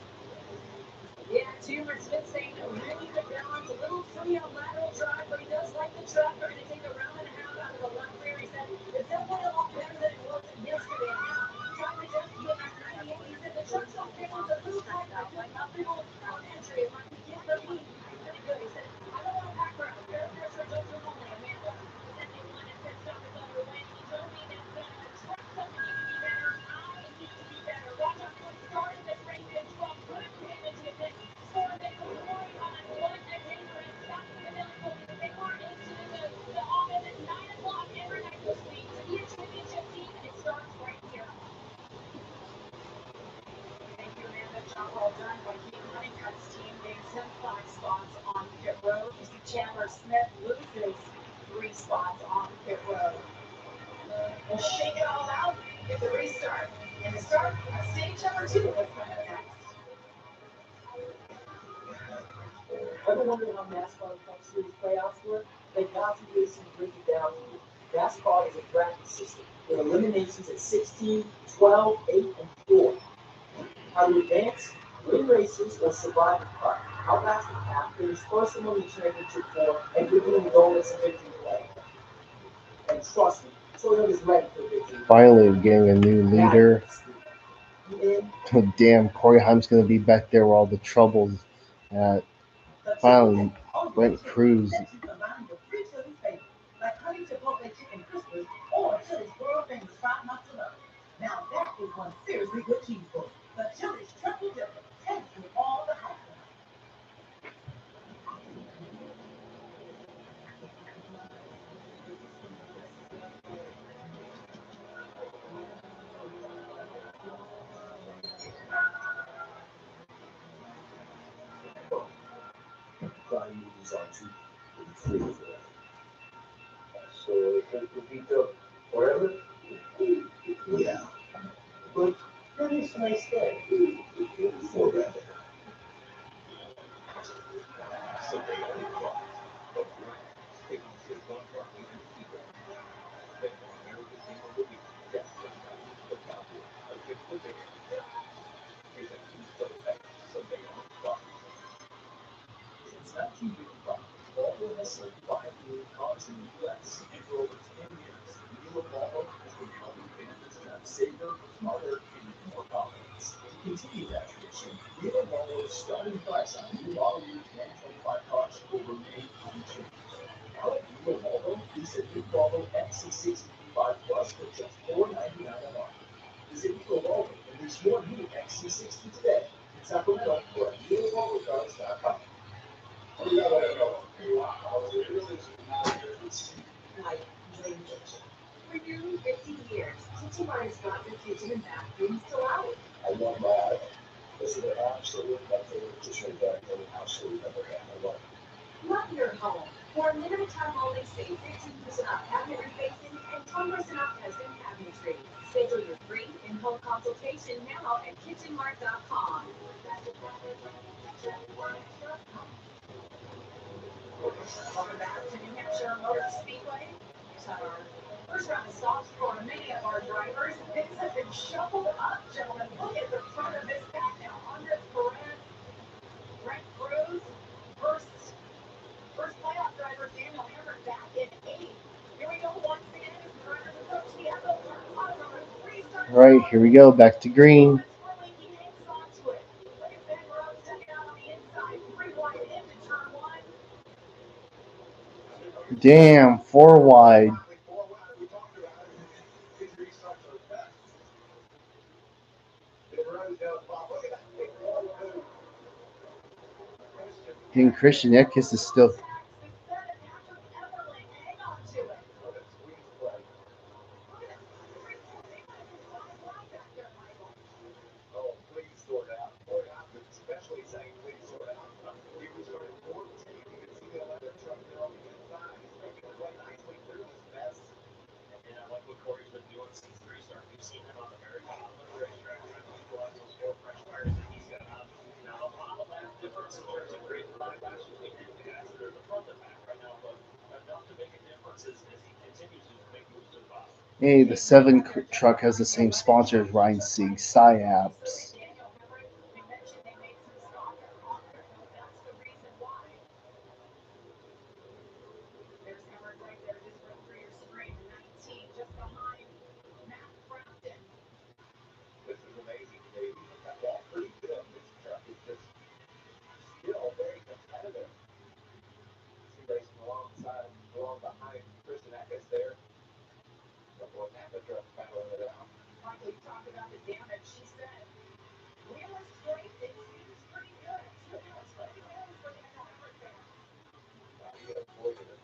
Yeah, Chandler Smith saying no, really good balance, a little free on lateral drive, but he does like the truck. They're going to take a round and a half out of the left rear. He said it's definitely a lot better than it was yesterday. Now, trying to just get back 98. He said the truck's okay, it's a little tight. I feel nothing on entry. If I can get the lead, really good. He said, I don't want to back around. Fair pressure, just only. Amanda, he said they wanted pit stop is underway. He told me that the truck doesn't need to be better. I need to be better. Roger Wood started this race in 12. Good damage with it. Scored it for Corey Hine. What a dangerous stop available. They were into the August at 9 o'clock every night this week to be a championship team, and it starts right here. Thank you, Amanda. Job well done by Keith Honeycutt's team. Gains him 5 spots on pit road. You see Chandler Smith loses 3 spots on pit road. We'll shake it all out, get the restart, and the start of stage number 2 is coming up next. Ever wondered how NASCAR Cup Series playoffs work? Let Kelsey Racing break it down to you. NASCAR is a bracket system with eliminations at 16, 12, 8, and 4. How to advance, win races, or survive the car. Outlast the path, finish first among the championship 4, and begin the bonus of victory play. And trust me, Toyota's ready for victory. Finally, getting a new leader. Damn, Corey Hine's going to be back there where all the troubles at. Finally, Brent Cruz. Like honey chipotle chicken crispers or Chili's world famous fried mozzarella. Now that is one seriously good cheeseburger. The Chili's triple dipper. Taste with all the hot sauce. Crime movies are too clear for that. Pepito, whatever? Yeah. But that is a nice day. For that. So they only fought. But taking just one part, we can keep it. They want America's game of the week. That's the Cowboys against the Bears. Here's a key play back. Sunday on Fox. Since 1955, Volvo has sold 5 million cars in the U.S. And for over 10 years, Neil Volvo has been helping families drive safer, smarter, and more confidence. To continue that tradition, Neil Volvo's starting price on new model year 2025 cars will remain unchanged. Now at Neil Volvo, lease a new Volvo XC60 Plus for just $499 a month. Visit Neil Volvo and lease your new XC60 today in Sacramento or at neilvolvocars.com. Like dream kitchen. For nearly 50 years, Kitchen Barn's got your kitchen and bathroom still out. I want that. This is an absolute favorite just right there. An absolute never had. I love it. Love your home. For a limited time only, save 15% off cabinet refacing and 10% off custom cabinetry. Schedule your free in-home consultation now at kitchenmart.com. Welcome back to New Hampshire Motor Speedway. So, first round of stops for many of our drivers. Things have been shuffled up, gentlemen. Look at the front of this pack now. Andres Perez, Brent Cruz, first playoff driver Daniel Everett back in 8th. Here we go once again as the drivers approach the end of turn 1 on a 3-start. All right, here we go. Back to green. He hangs on to it. Look at Ben Rhodes stepping out on the inside. 3 wide into turn 1. Damn, 4 wide. And Christian Eckes is still. Oh, please sort out. Especially saying please sort out. He was starting 14. You can see the 11 truck there on the inside. He's making his way nicely through this mess. And I like what Corey's been doing since 3-start. We've seen him on the American racetrack trying to utilize those 4 fresh tires that he's got on. Now, a lot of that difference in terms of grade 5 actually between the guys that are in the front and back right now, but enough to make a difference as he continues to make moves to the bottom. Hey, the 7 truck has the same sponsor as Ryan Sieg, SciAps. There's Howard right there, just right through your screen. 19, just behind Matt Craftsman. This is amazing, Dave. That ball pretty good. This truck is just still very competitive. See racing alongside, along behind Christian Eckes there. Couple of Napa trucks battling it out. Michael, you talked about the damage. She said, wheel is straight. It seems pretty good. So that's what it is for the Howard fans. You get a look at the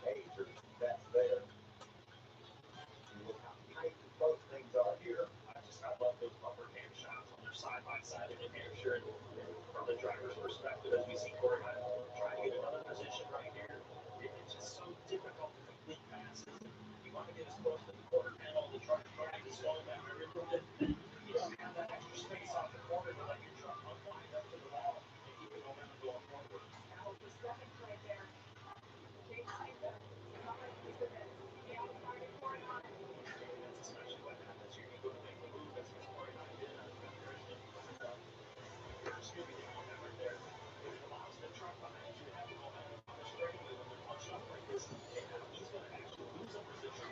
major best there. You look how tight both things are here. I love those bumper cam shots when they're side by side in New Hampshire. And from the driver's perspective, as we see Corey try to get another position right here, it's just so difficult to complete passes. You want to get as close to the quarter panel to try to slow down every little bit. You don't have that extra space off the corner to let your truck unwind up to the wall and keep the momentum going forward. That was the second right there. Jake Seaver, somebody piece of it. The outside of Corey on it. That's especially what happens here. You go to make the move as Corey and I did on Christian. Scooby Doo right there. It allows the truck behind you to have the momentum on the straightaway when they're punched up like this. And now he's going to actually lose a position.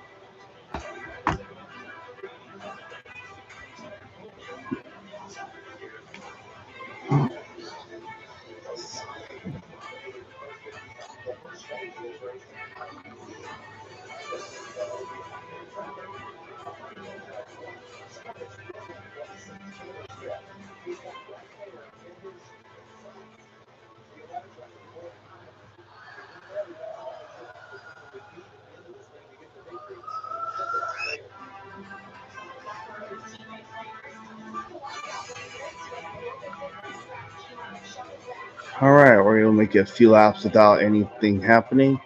All right, we're going to make a few laps without anything happening.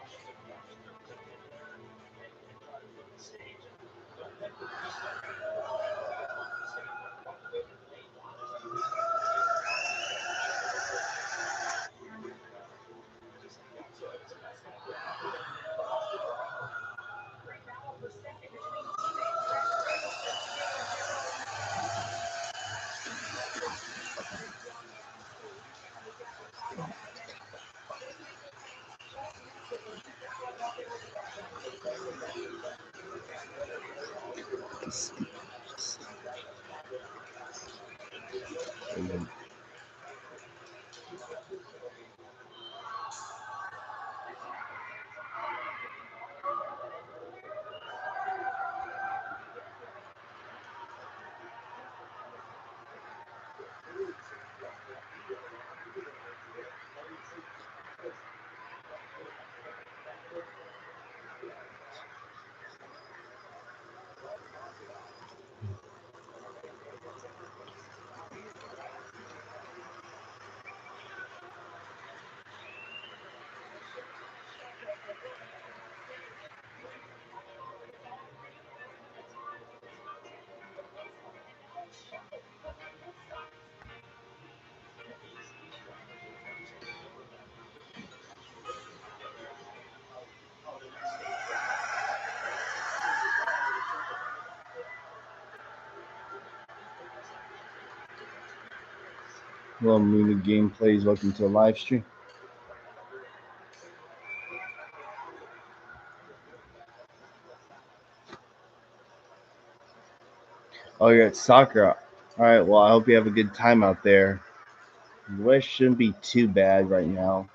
Well, Mooney Gameplays, welcome to the live stream. Oh, you're at soccer. All right, well, I hope you have a good time out there. The weather shouldn't be too bad right now.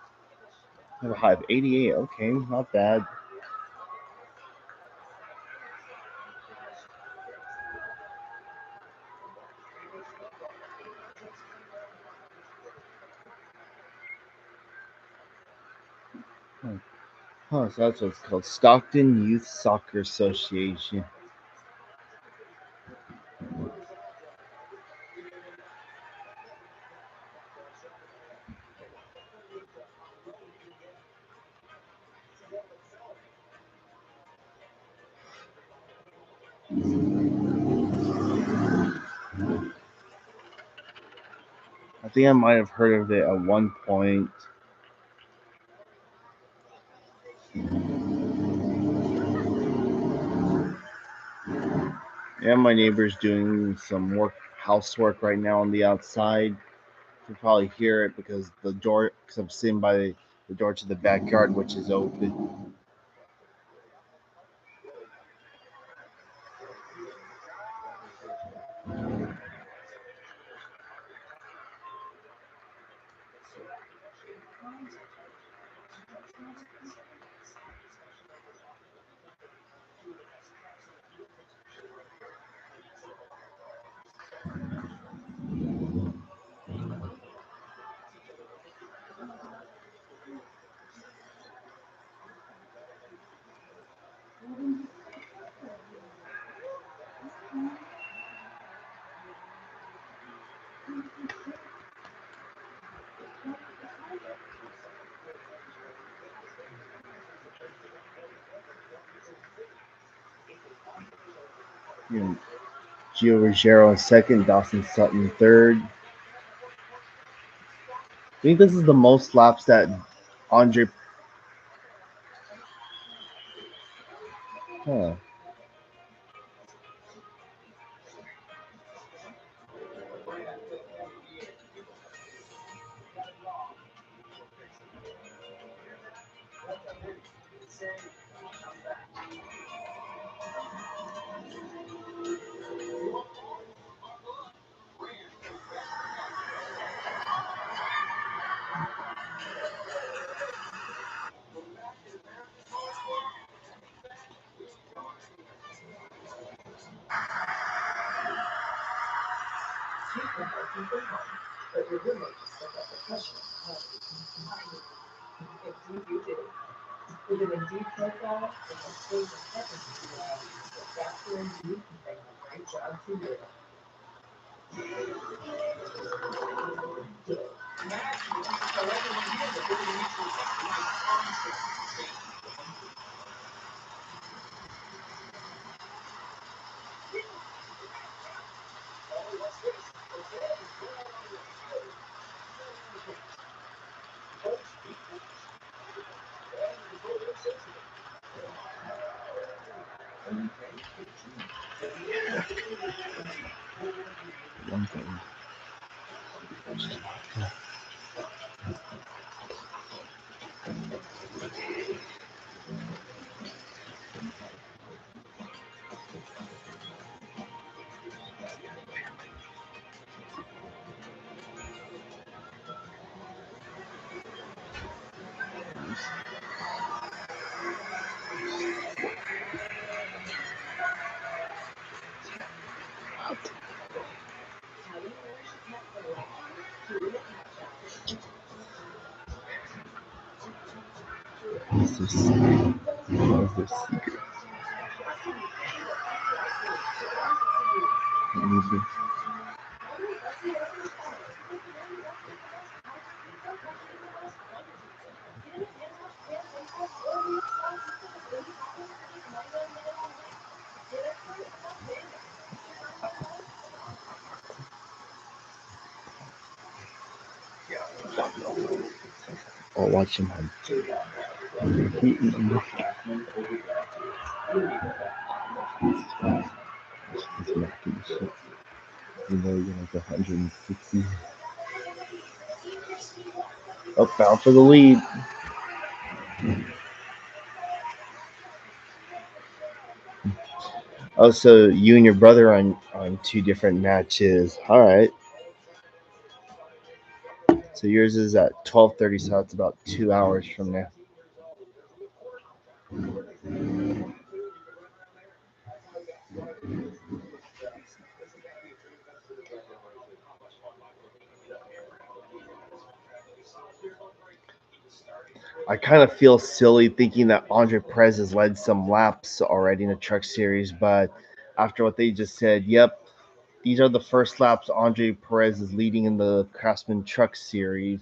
I have a high of 88. Okay, not bad. Oh, so that's what it's called. Stockton Youth Soccer Association. I think I might have heard of it at one point. Yeah, my neighbor's doing some housework right now on the outside. You can probably hear it because because I'm sitting by the door to the backyard, which is open. Gio Ruggiero in second, Dawson Sutton third. I think this is the most laps that Andre. Huh. But your roommate just took up the question. Indeed, you do. With an Indeed profile, it will save the seconds you have. That's where Indeed can bring a great job to you. One thing. was their secret? What was their secret? What was their- Oh, watch him have heat and this making shit. You know, you're like 160. Oh, bound for the lead. Oh, so you and your brother on two different matches. All right. So yours is at 12:30, so it's about 2 hours from now. I kind of feel silly thinking that Andre Perez has led some laps already in the Truck Series, but after what they just said, yep, these are the first laps Andre Perez is leading in the Craftsman Truck Series.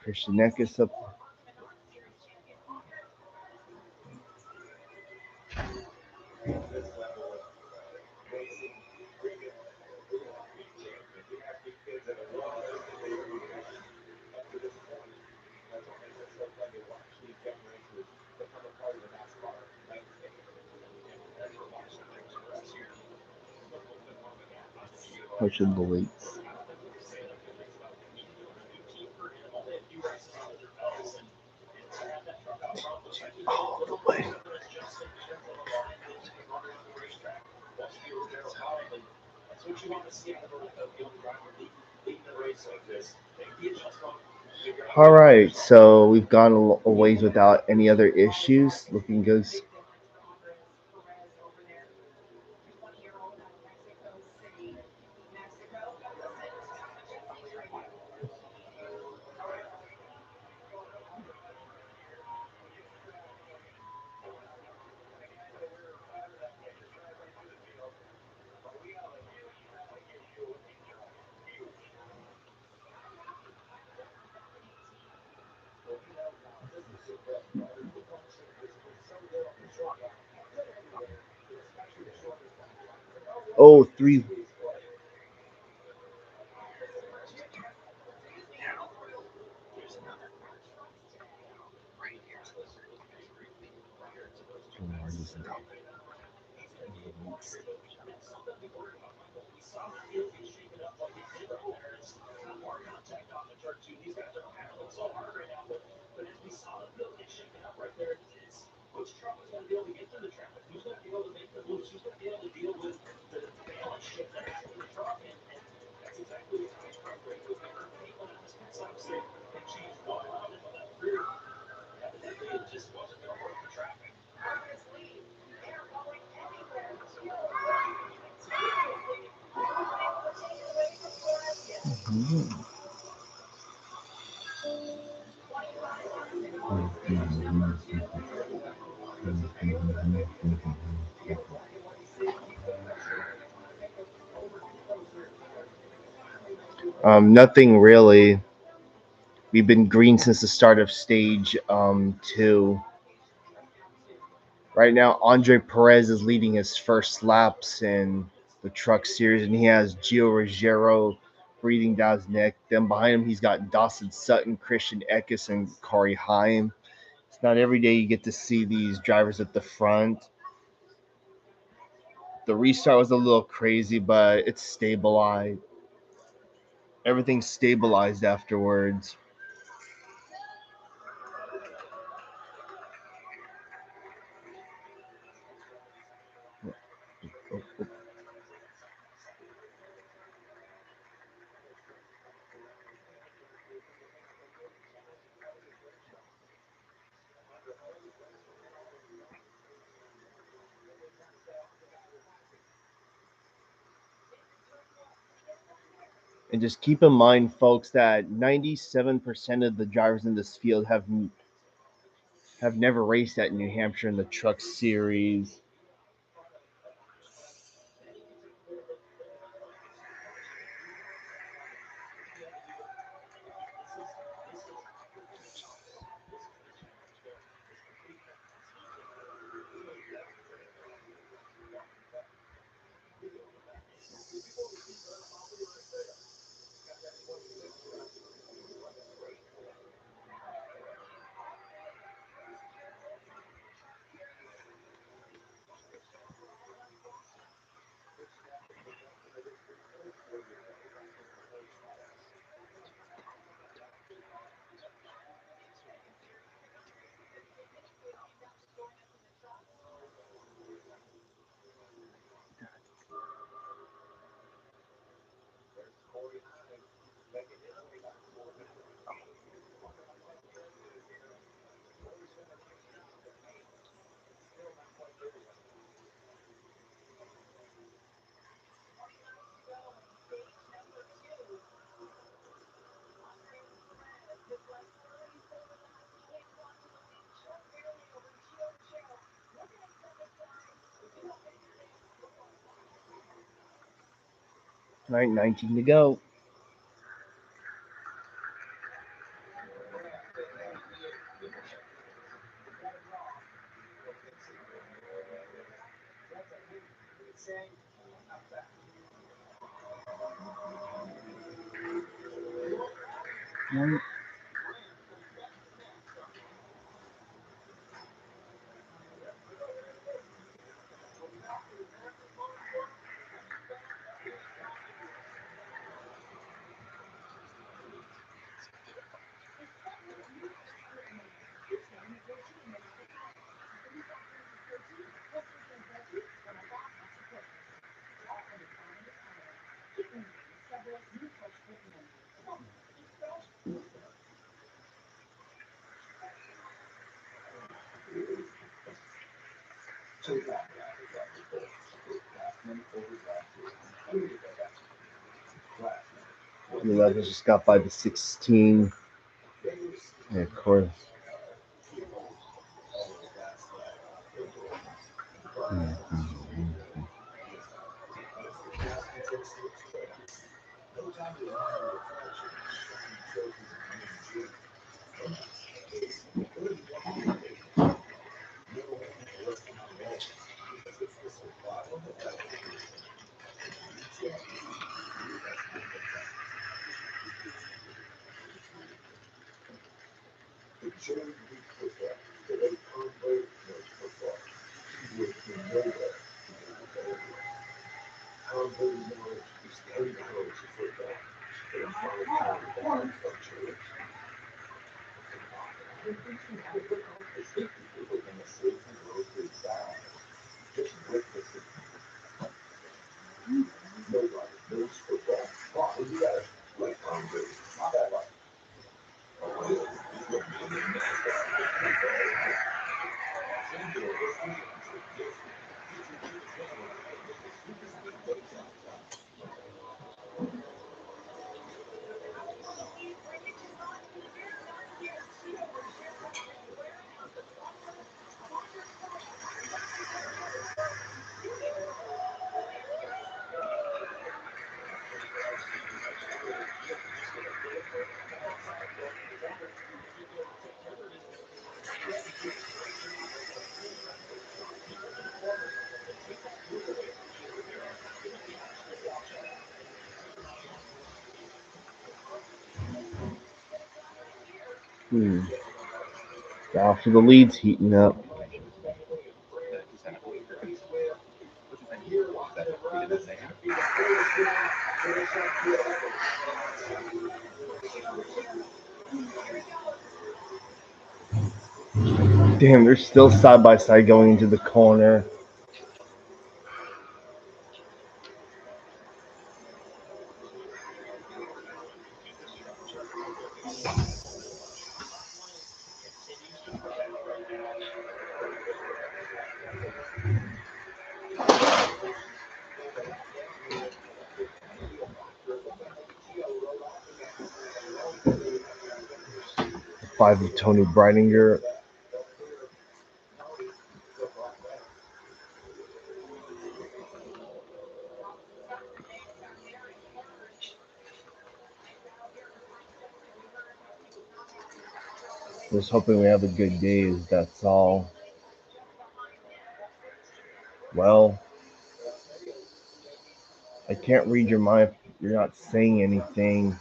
Christian Eckes up. Pushing the weights. All the way. All right, so we've gone a ways without any other issues. Looking good. Oh, three. Nothing really. We've been green since the start of stage two. Right now, Andre Perez is leading his first laps in the Truck Series, and he has Gio Ruggiero breathing down his neck. Then behind him, he's got Dawson Sutton, Christian Eckes, and Corey Heim. It's not every day you get to see these drivers at the front. The restart was a little crazy, but it's stabilized. Everything's stabilized afterwards. And just keep in mind, folks, that 97% of the drivers in this field have never raced at New Hampshire in the Truck Series. All right, 19 to go. Right. The 11 just got by the 16. Yeah, of course. After the lead's heating up. Damn, they're still side by side going into the corner. 5 of Tony Breininger. Just hoping we have a good day, that's all. Well, I can't read your mind if you're not saying anything.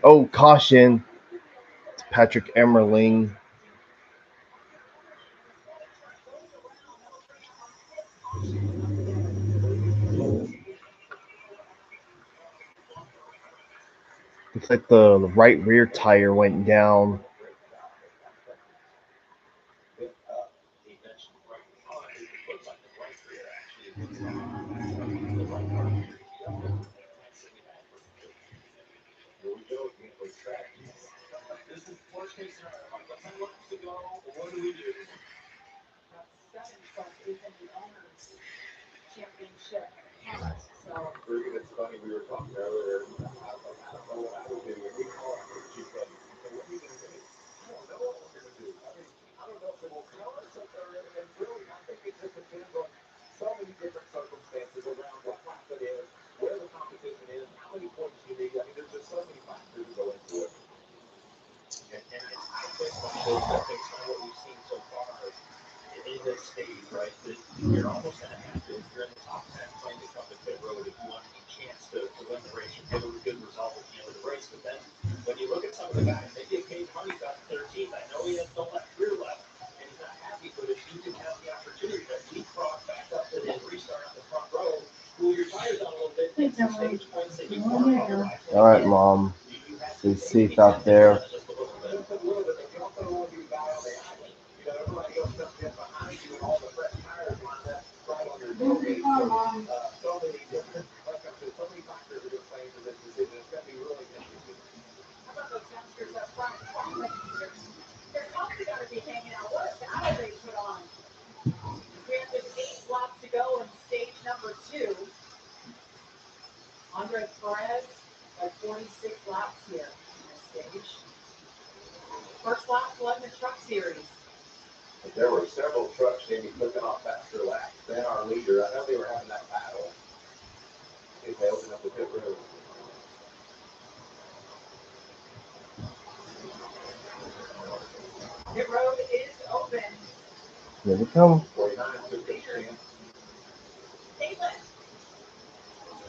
Oh, caution. It's Patrick Emmerling. Looks like the right rear tire went down. Championship. So It's funny, we were talking earlier. I don't know what I would do. We call it crew chief. What are you going to do? I don't know what we're going to do. I don't know if they will tell us if they're in. And really, I think it just depends on so many different circumstances around what lap it is, where the competition is, how many points you need. I mean, there's just so many factors that go into it. And I think based on what we've seen so far in this stage, right, that you're almost going to have to, if you're in the top 10 playing to come to pit road, if you want any chance to win the race or get a good result at the end of the race. But then when you look at some of the guys, maybe Cade Honey's got 13th. I know he has no left rear left, and he's not happy, but if you can have the opportunity to leapfrog back up and then restart on the front row, cool your tires down a little bit, get some stage points that you weren't otherwise. All right, Mom. Stay safe out there. Just a little bit. Everybody else comes in behind you and all the fresh tires lined up right on your tailgate. So many different, like I said, so many factors are just playing into this decision. It's going to be really interesting. how about those youngsters up front? They're probably going to be hanging out. What a battle they put on. We have just 8 laps to go in stage number 2. Andre Perez at 46 laps here in this stage. First lap won the Truck Series. There were several trucks maybe clicking off faster laps than our leader. I know they were having that battle. If they open up the pit road. Pit road is open. Here we come. 49 took his chance. Caitlin.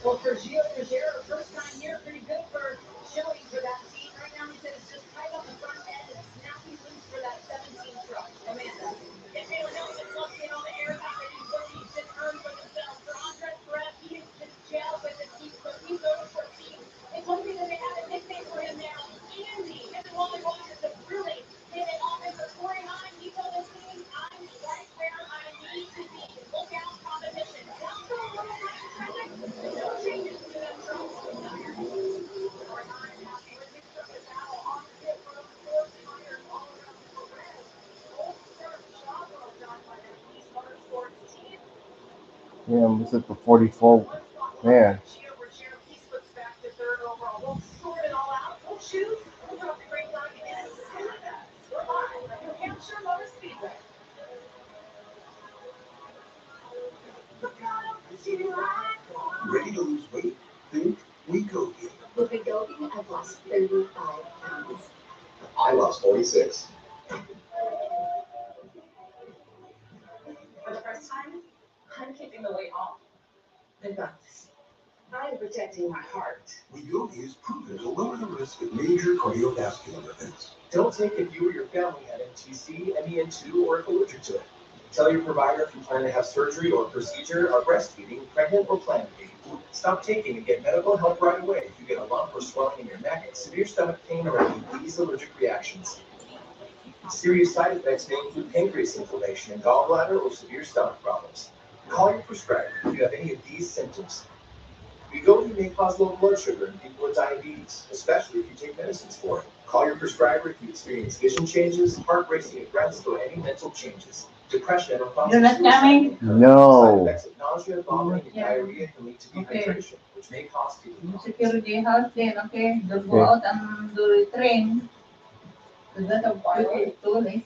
Well, for Gio Ruggiero, first time here, pretty good for showing for that team. Right now, he said it's just tight on the front end and snapping loose for that 17 truck. Amanda. And Taylor Nelson plugs in on the air out and he's looking to earn for themselves. For Andre Perez, he is just jail with the team, so he's over 14. It's one thing that they have a nickname for him now, Andy. And the only one is to really hit it off. And for 49, he told his team, I'm right where I need to be. Look out, competition. Down to a little nice traffic. No changes to that truck. Yeah, I'm just at the 44. Man, Ready to lose weight? Think Wegovy. With Wegovy, I've lost 35 pounds. I lost 46. I'm protecting my heart. Wegovy is proven to lower the risk of major cardiovascular events. Don't take if you or your family had MTC, MEN2, or if allergic to it. Tell your provider if you plan to have surgery or procedure, are breastfeeding, pregnant, or plan to be. Stop taking and get medical help right away if you get a lump or swelling in your neck, severe stomach pain, or any of these allergic reactions. Serious side effects may include pancreas inflammation and gallbladder or severe stomach problems. Call your prescriber if you have any of these symptoms. Wegovy may cause low blood sugar in people with diabetes, especially if you take medicines for it. Call your prescriber if you experience vision changes, heart racing at rest, or any mental changes. Depression or thoughts of suicide. No. Side effects of nausea, vomiting, and diarrhea can lead to dehydration, which may cause kidney problems. Security house din, okay? Don't go out and do the train. Is that a tourist?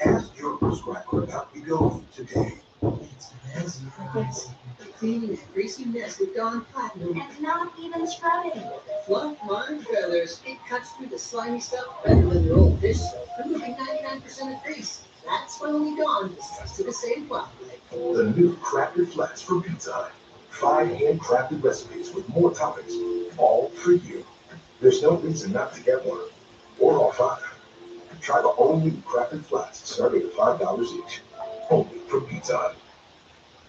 Ask your prescriber about Wegovy today. Cleaning that greasy mess with Dawn Platinum. And not even scrubbing. Fluff, mud, feathers. It cuts through the slimy stuff better than your old dish soap, removing 99% of grease. That's why only Dawn is trusted to save properly. The new Crafted Flats from Pizza Hut. 5 handcrafted recipes with more toppings, all for you. There's no reason not to get one, or all 5. Try the all-new Crafted Flats, starting at $5 each. Only from Pizza Hut.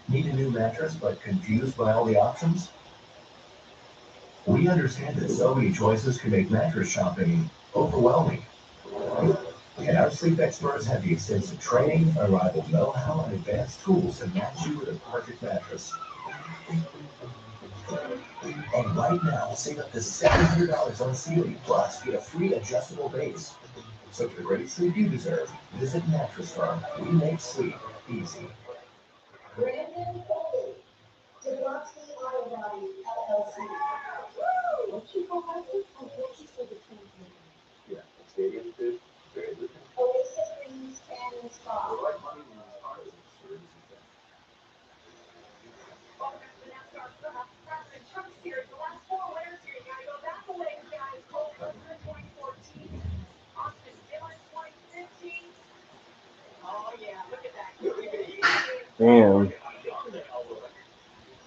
Need a new mattress but confused by all the options? We understand that so many choices can make mattress shopping overwhelming. And our sleep experts have the extensive training, unrivaled know-how, and advanced tools to match you with a perfect mattress. And right now, save up to $700 on Sealy, plus get a free adjustable base. So for the great sleep you deserve, visit Mattress Firm. We make sleep easy. Brandon Foley, Degrassi Auto Body LLC. What you call that? Oh, what you said the translation. Yeah, stadium food, very good. Oasis Greens and Spa. Like money in these cars, it's sure easy thing. Welcome back to the NASCAR Craftsman Truck Series. The last 4 winners here. You gotta go back a ways, guys. Cole Clifford, 2014. Austin Dillon, 2015. Oh, yeah, look at that. Damn.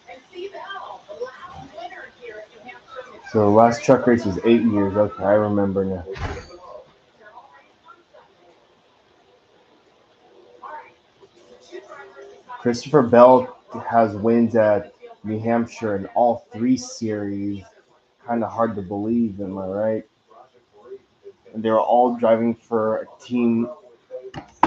And Steve Bell, the last winner here at New Hampshire. So the last truck race was 8 years. Okay, I remember now. They're all raced on Sunday. All right. The 2 drivers decided. Christopher Bell has wins at New Hampshire in all 3 series. Kind of hard to believe, am I right? And they were all driving for a team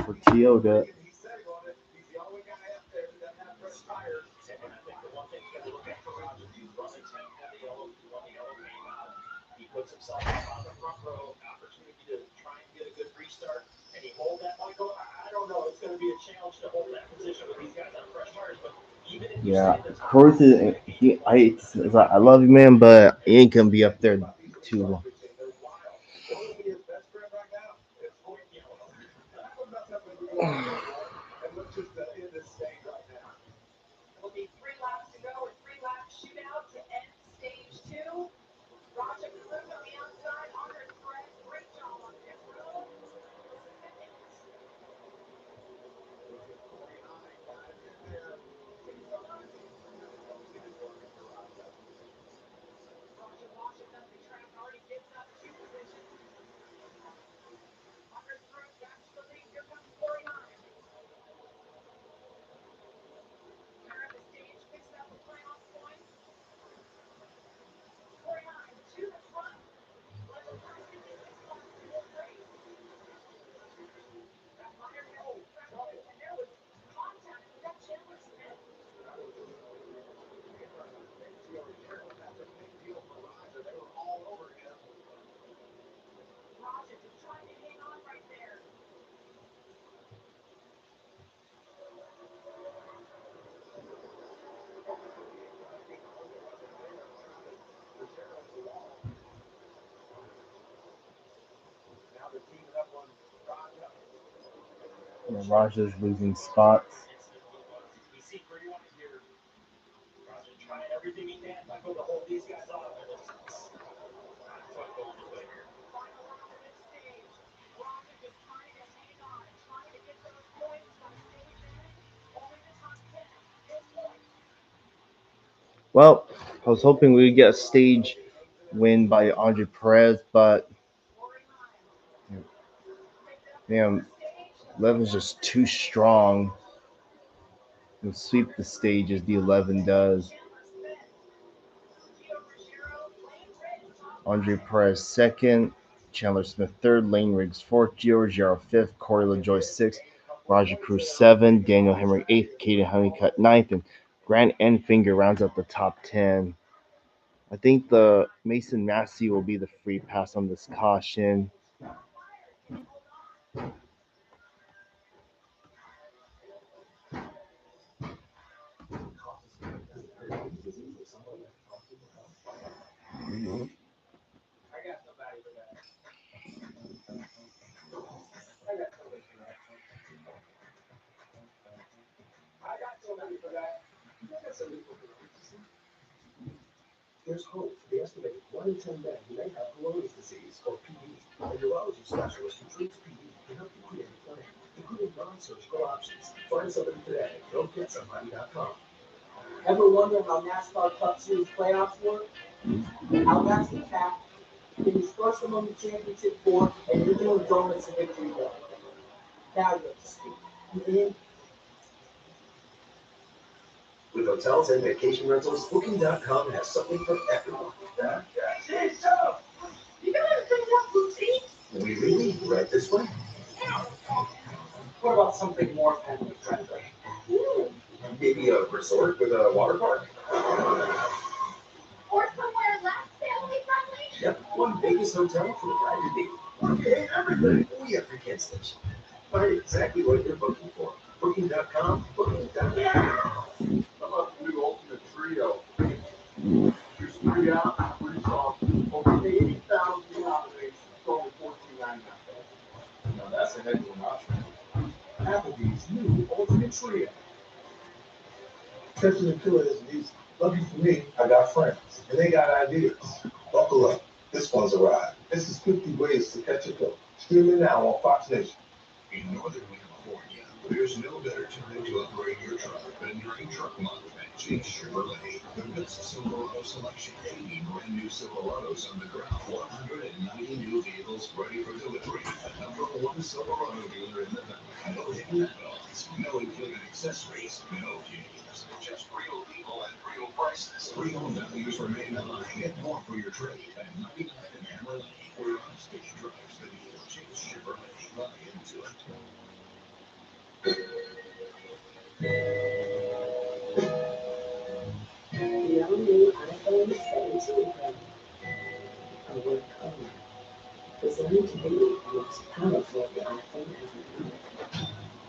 for Toyota. He said he wanted, he's the only guy up there that doesn't have fresh tires. And I think the one thing you got to look at for Rogers, he's running 10 for the yellow, he won the yellow paint out. He puts himself on the front row, opportunity to try and get a good restart. And he hold that, Michael. I don't know. It's going to be a challenge to hold that position with these guys on fresh tires. But even if you Yeah, stay the top, Corth is. I love you, man, but he ain't gonna be up there too long. His best friend right now is Hoyt Yellow. I'm not something we want to do, right? And let's just end this stage right now. Will be 3 laps to go, a 3-lap shootout to end stage 2. Roger Cruz on the outside, Andre Fred, great job on pit road. Roger Washington, the track already gives up 2 positions. Andre Cruz back to the lead, here comes 49. Center of the stage, picks up the playoff points. 49 to the front. Let's press into this last race. That minor and there was contact with that Chandler Smith. Roger just trying to hang on right there. Yeah, Raja's losing spots. we see pretty much here. Roger trying everything he can, Michael, to hold these guys off. And it's not quite going his way here. Final lap of this stage. Roger just trying to hang on and trying to get those points from stage end. Only the top 10 get points. Well, I was hoping we'd get a stage win by Andre Perez, but man, 11's just too strong. And sweep the stage as the 11 does. Andre Perez second, Chandler Smith third, Lane Riggs fourth, Giorgio fifth, Corey LaJoy sixth, Roger Cruz seventh, Daniel Hemrick eighth, Caden Honeycutt ninth, and Grant Enfinger rounds out the top 10. I think the Mason Massey will be the free pass on this caution. There's hope. They estimate 1 in 10 men who may have Peyronie's disease, or PD. A urology specialist who treats PD can help you create a plan, including non-surgical options. Find somebody today. GoGetSomebody.com. Ever wonder how NASCAR Cup Series playoffs work? How that's the fact. Finish first among the championship four, and you're doing donuts and victory day. Now you're up to speed. You in? With hotels and vacation rentals, Booking.com has something for everyone. Hey, so, you guys think that boutique? We really right this way. What about something more family friendly? Maybe a resort with a water park? Or somewhere less family friendly? Yep, one Vegas hotel for the guy to be. Okay, everything. We have your cancellation. Find exactly what you're booking for. Booking.com, Booking.com. How about the new ultimate trio? There's 3 out, 3 soft, over 80,000 denominations, only $14.99. Now that's a heck of an option. Applebee's new ultimate trio. Catching the killer isn't easy. Lucky for me, I got friends, and they got ideas. Buckle up. This one's a ride. This is 50 Ways to Catch a Killer. Streaming now on Fox Nation. In Northern California, there's no better time to upgrade your truck than during truck month at Chase Chevrolet. The best Silverado selection, 80 brand new Silverados on the ground, 190 new vehicles ready for delivery. The #1 Silverado dealer in the valley. No hidden add-ons, no included accessories, no games. Just real people and real prices. Real values remain high. Get more for your trade at 99 and Hammer Lane, where honesty drives the deal. Chase Chevrolet, buy into it. The all-new iPhone 17 Pro, a work of art, designed to be the most powerful iPhone ever made.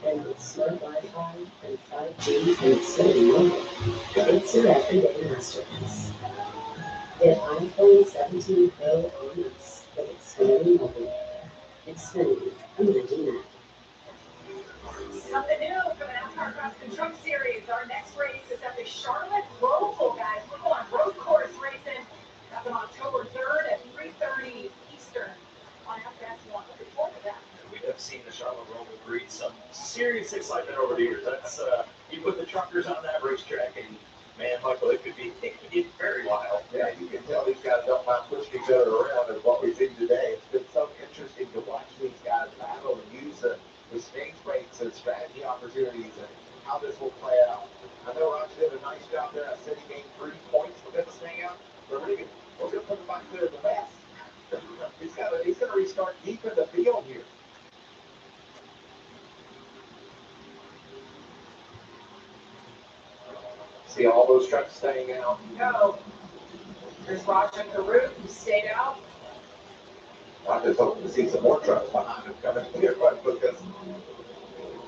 And with smart Wi-Fi and 5G connectivity mobile, it's your everyday masterpiece. Get iPhone 17 Pro on us with Xfinity Mobile. Xfinity, imagine that. Something new for the NASCAR Craftsman Truck Series. Our next race is at the Charlotte Roval, guys. We're going road course racing. That's on October 3rd at 3:30 Eastern on FS1. Looking forward to that. We have seen the Charlotte Roval breed some serious excitement over the years. That's you put the truckers on that racetrack, and man, Michael, it could get very wild. Yeah, you can tell these guys don't mind pushing each other around, and what we see today, it's been so interesting to watch these guys battle and use the stage breaks and strategy opportunities and how this will play out. I know Roger did a nice job there. I said he gained 3 points for this thing out. But we're going to put him back there in the best. He's going to restart deep in the field here. See all those trucks staying out. No. There's Roger Caruth, who stayed out. I'm just hoping to see some more trucks behind him coming here, but because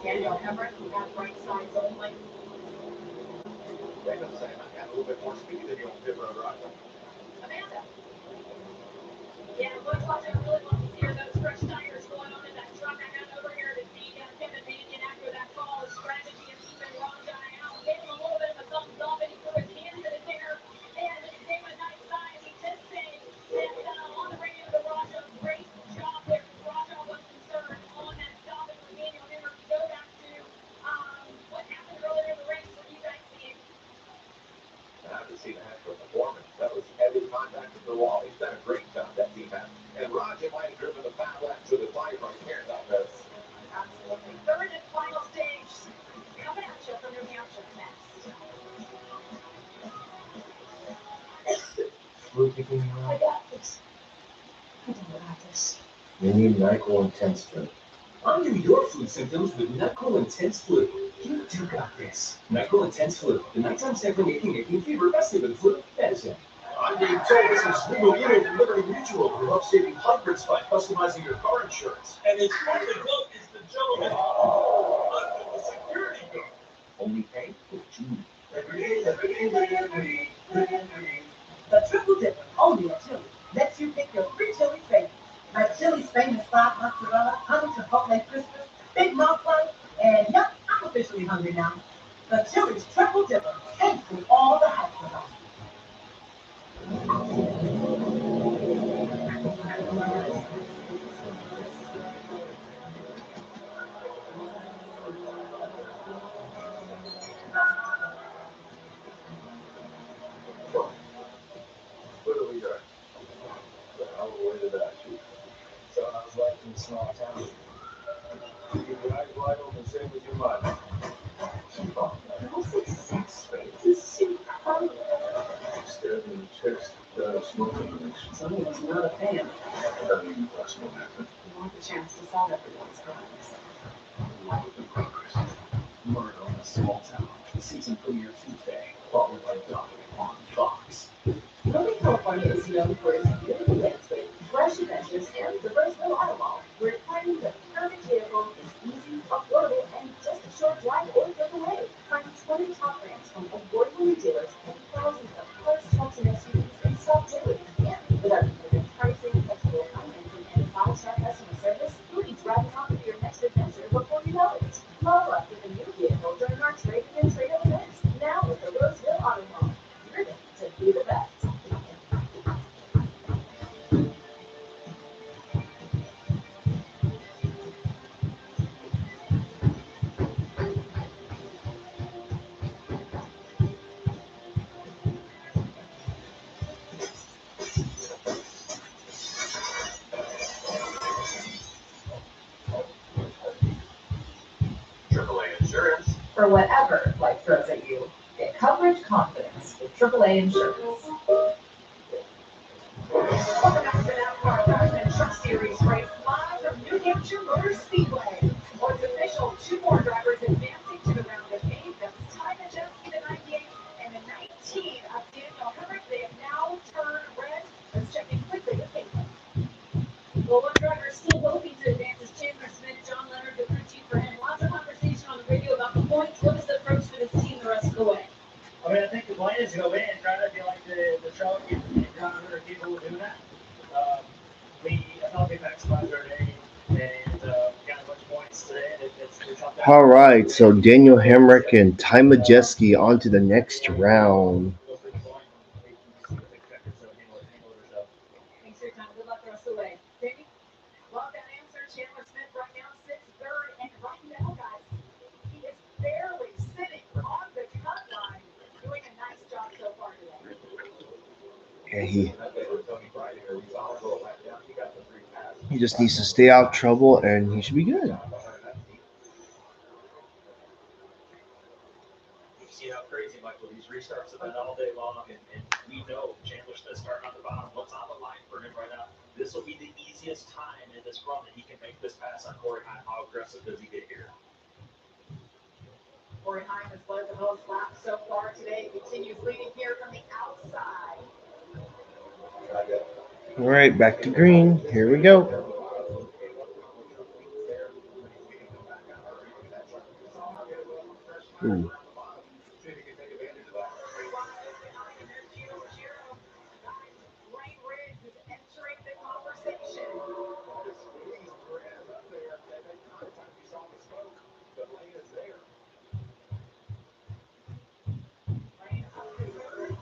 Daniel Hemrick, who had right sides only. they've been saying I got a little bit more speed than you on pit road, right? Amanda. Yeah, it looks like I really want to hear those fresh tires going on in that truck. I got over here to see Kevin Bacon after that call. His strategy of keeping Rajai out. Gave him a little bit of a thumbs up, and he threw his hands in his hair. And David Nightside, he did say that on the radio to Raja, great job there. Raja was concerned on that stoppage with Daniel Hemrick. Go back to what happened earlier in the race. What do you guys see? I haven't seen a I got this. I don't got this. You need NyQuil Intense Flu. Undo your flu symptoms with NyQuil Intense Flu. You do got this. NyQuil Intense Flu. The nighttime sampling making fever resting with flu medicine. I'm being told this is legal from Liberty Mutual who helps save you hundreds by customizing your car insurance. And it's only glove is the gentleman under the security guard. Only pay for June. The triple dipper, only at Chili's, lets you pick your free chili favorite. Like Chili's famous fried mozzarella, honey chipotle Christmas, Big Mouth Fun, and yep, I'm officially hungry now. The Chili's triple dipper, tastes with all the hype about it. What do we got? How way did that shoot? So I was like in a small town. Keep your eyes wide open, same with your mind. No success rate is superb. Stabbed in the chest, died of smoke inhalation. Someone's not a fan. That even possible happen. We want the chance to solve everyone's crimes. Progress. Murder in a small town. Season premiere Tuesday, followed by Doc on Fox. Northern California is known for its beautiful landscape, fresh adventures, and diverse little auto mall, where finding the perfect vehicle is easy, affordable, and just a short drive or click away. Find 20 top brands from award-winning dealers and thousands of cars, trucks, and SUVs in stock daily. And with our competitive pricing, flexible financing, and 5-star customer service, you'll be driving off to your next adventure before you know it. Model up with a new vehicle during our trading and trade events. Now with the Roseville Auto Mall, driven to be the best. AAA Insurance. For whatever life throws at you, get coverage confidence with AAA Insurance. Welcome back to the NASCAR Craftsman Truck Series race live from New Hampshire Motor Speedway. Well, it's official, 2 more drivers advancing to the round of 8. That's Ty Majeski, the 98, and the 19 of Daniel Hemrick. They have now turned red. Let's check in quickly with Caitlin. Well, one driver is still hoping to advance is Chandler Smith. John Leonard, the crew chief for him. Lots of conversation on the radio about the points. What is the approach for this team the rest of the way? I mean, I think the plan is to go in and try to be like the truck and drive other people doing that. I thought we maximized our day and got a bunch of points today. And it's tough. All right, so Daniel Hemrick and Ty Majeski on to the next round. Thanks for your time. Good luck the rest of the way. Danny, love that answer. Chandler Smith right now sits third. And right now, guys, he is barely sitting on the cut line. Doing a nice job so far today. Yeah, he just needs to stay out of trouble, and he should be good. You see how crazy, Michael, these restarts have been all day long, and we know Chandler Smith starting on the bottom. What's on the line for him right now? This will be the easiest time in this run that he can make this pass on Corey Heim. How aggressive does he get here? Corey Heim has led the most laps so far today. Continues leading here from the outside. All right, back to green. Here we go. Ooh. Lane Riggs is entering the conversation. Lane up to third.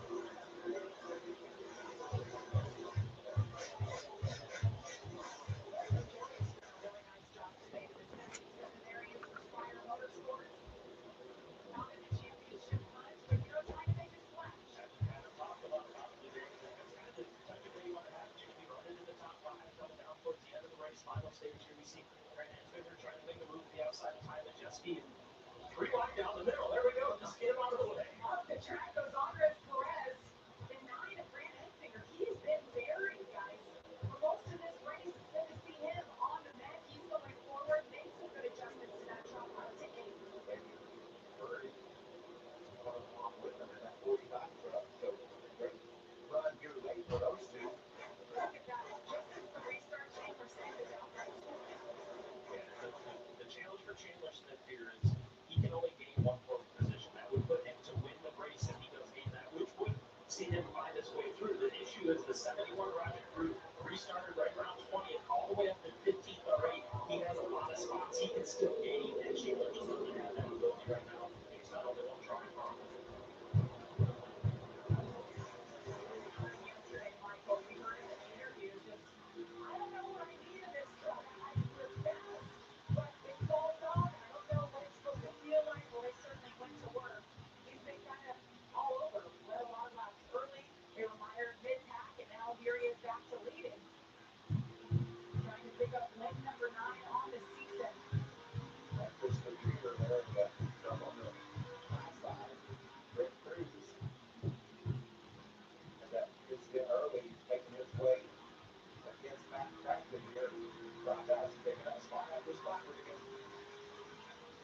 Really nice job today with this message. Veterinarians for Spire Motorsports. lot of spots he can still gain, and Sheila doesn't really have that ability right now. He's not only one trying hard. Yesterday, Michael, we heard in the interview, just, I don't know what I need in this truck. We're fast, but it's all gone. I don't know what it's supposed to feel like. Well, they certainly went to work. He's been kind of all over. Led a lot of laps early. They were mired mid-pack, and now here he is back to leading. Trying to pick up win number 9 on the season. This is the Peter America from on the last side. Rick Cruz. And that gets in early, making his way against Matt Craftsman here. Crowdhouse picking up spot after spot for him.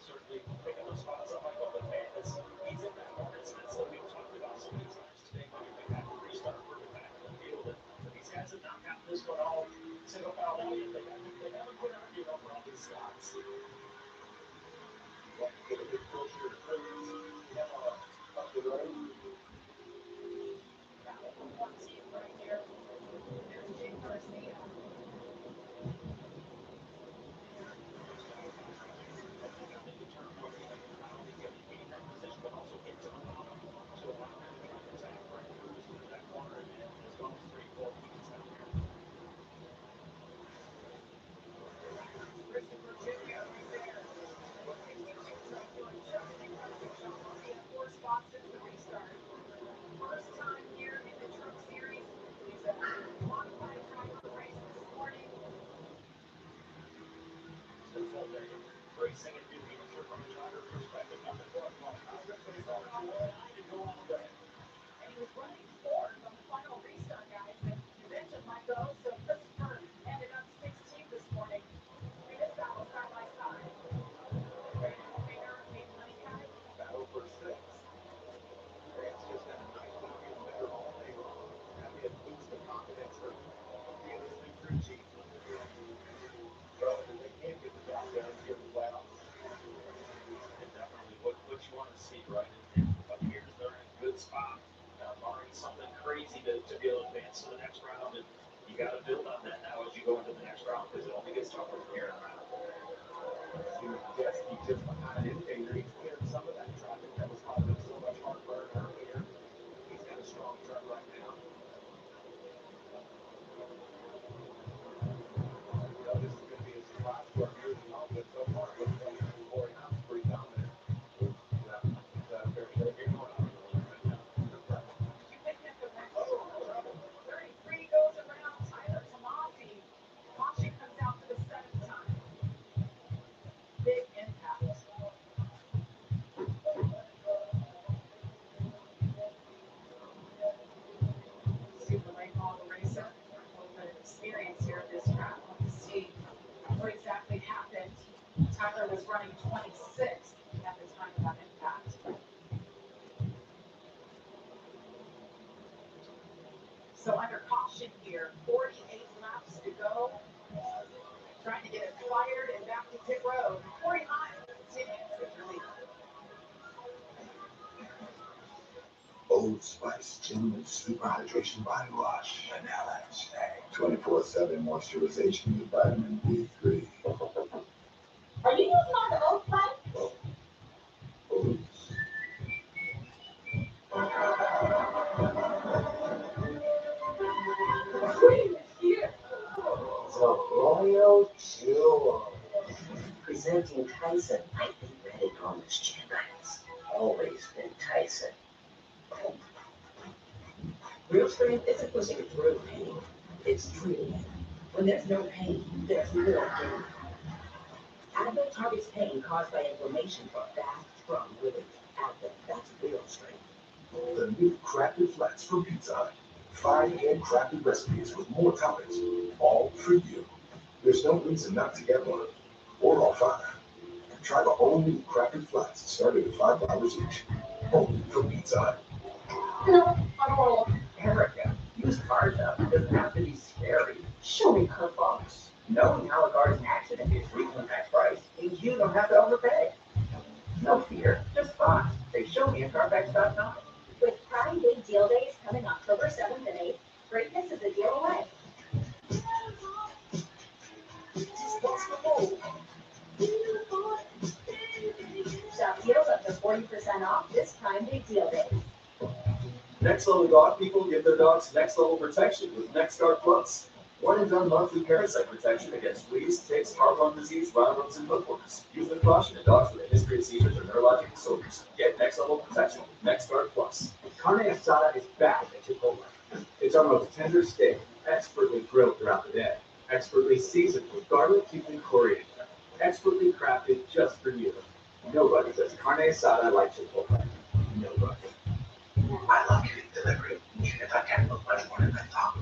Certainly picking those spots up. I thought the man is, he's in that hornet's nest that we've talked about so many times today. When you make that restart for the back of the field, and these guys have not gotten this one all single foul out yet. They haven't put on the number on these spots. Want to get a big push here to Cruz. Him up the road. Battle for one team right here. There's Jake Garcia. Christopher Jr. right there. Doing just incredible job on 4 spots since the restart. First time here in the Truck Series. He's a modified driver for the race this morning. Racing and doing it from a driver perspective. Nothing more fun. I was going to start on one line and go all the way. And he was running 4th on the final restart, guys. And you mentioned Michael, so Christopher ended up 16th this morning. We just battle side by side. Brandon Fader, Kate Honeycutt. Battle for 6. Grant's just done a nice job getting better all day long. That'd be a boost of confidence for being this new crew chief. Well, they can't get the job done here in the playoffs. And definitely what you want to see, right? And appears they're in a good spot, barring something crazy to be able to advance to the next round. And you got to build on that now as you go into the next round because it only gets tougher from here on out. See Jesse just behind him. He's cleared some of that traffic that was causing so much heartburn earlier. He's got a strong truck right now. You know, this is going to be a surprise for our viewers at home, but so far it looks like Corey Hunt's pretty dominant. They're getting on right now. You pick him to win. Oh, trouble. 33 goes around Tyler Tomasi. Tomasi comes out for the 7th time. Big impact. Super late model racer. A little bit of experience here at this track. Let's see what exactly happened. Tyler was running 26th at the time of that impact. So under caution here, 48 laps to go. Trying to get it fired and back to pit road. Corey Hunt continues with the lead. Old Spice Genuine Super Hydration Body Wash. And now that's 24/7 moisturization with vitamin D3. Are you using all the old spice? Oops. Queen here. So Royal Jewel presenting Tyson. I've been betting on this chicken. It's always been Tyson. Real strength isn't pushing through pain. It's treating it. When there's no pain, there's more gain. Advil targets pain caused by inflammation for fast, strong relief. Advil, that's real strength. The new Crafted Flats from Pizza Hut. 5 handcrafted recipes with more toppings, all for you. There's no reason not to get one, or all 5. Try the all-new Crafted Flats, starting at $5 each. Only from Pizza Hut. No, I don't want to look Erica. Used car stuff doesn't have to be scary. Show me cookbooks. Knowing how a car's accident history impacts price means you don't have to overpay. No fear, just fun. They show me at Carfax.com. With Prime Big Deal Days coming October 7th and 8th, greatness is a deal away. Just what's the move? 40% off this Prime Day deal day. Next level dog people give their dogs next level protection with NextGuard Plus. One and done monthly parasite protection against fleas, ticks, heartworm disease, roundworms, and hookworms. Use with caution in dogs with a history of seizures or neurologic disorders. Get next level protection with NextGuard Plus. Carne asada is back at Chipotle. It's our most tender steak, expertly grilled throughout the day, expertly seasoned with garlic, cumin, and coriander, expertly crafted just for you. Nobody does carne asada like Chipotle. Nobody. I love getting delivery, even if I can't look much more than I thought.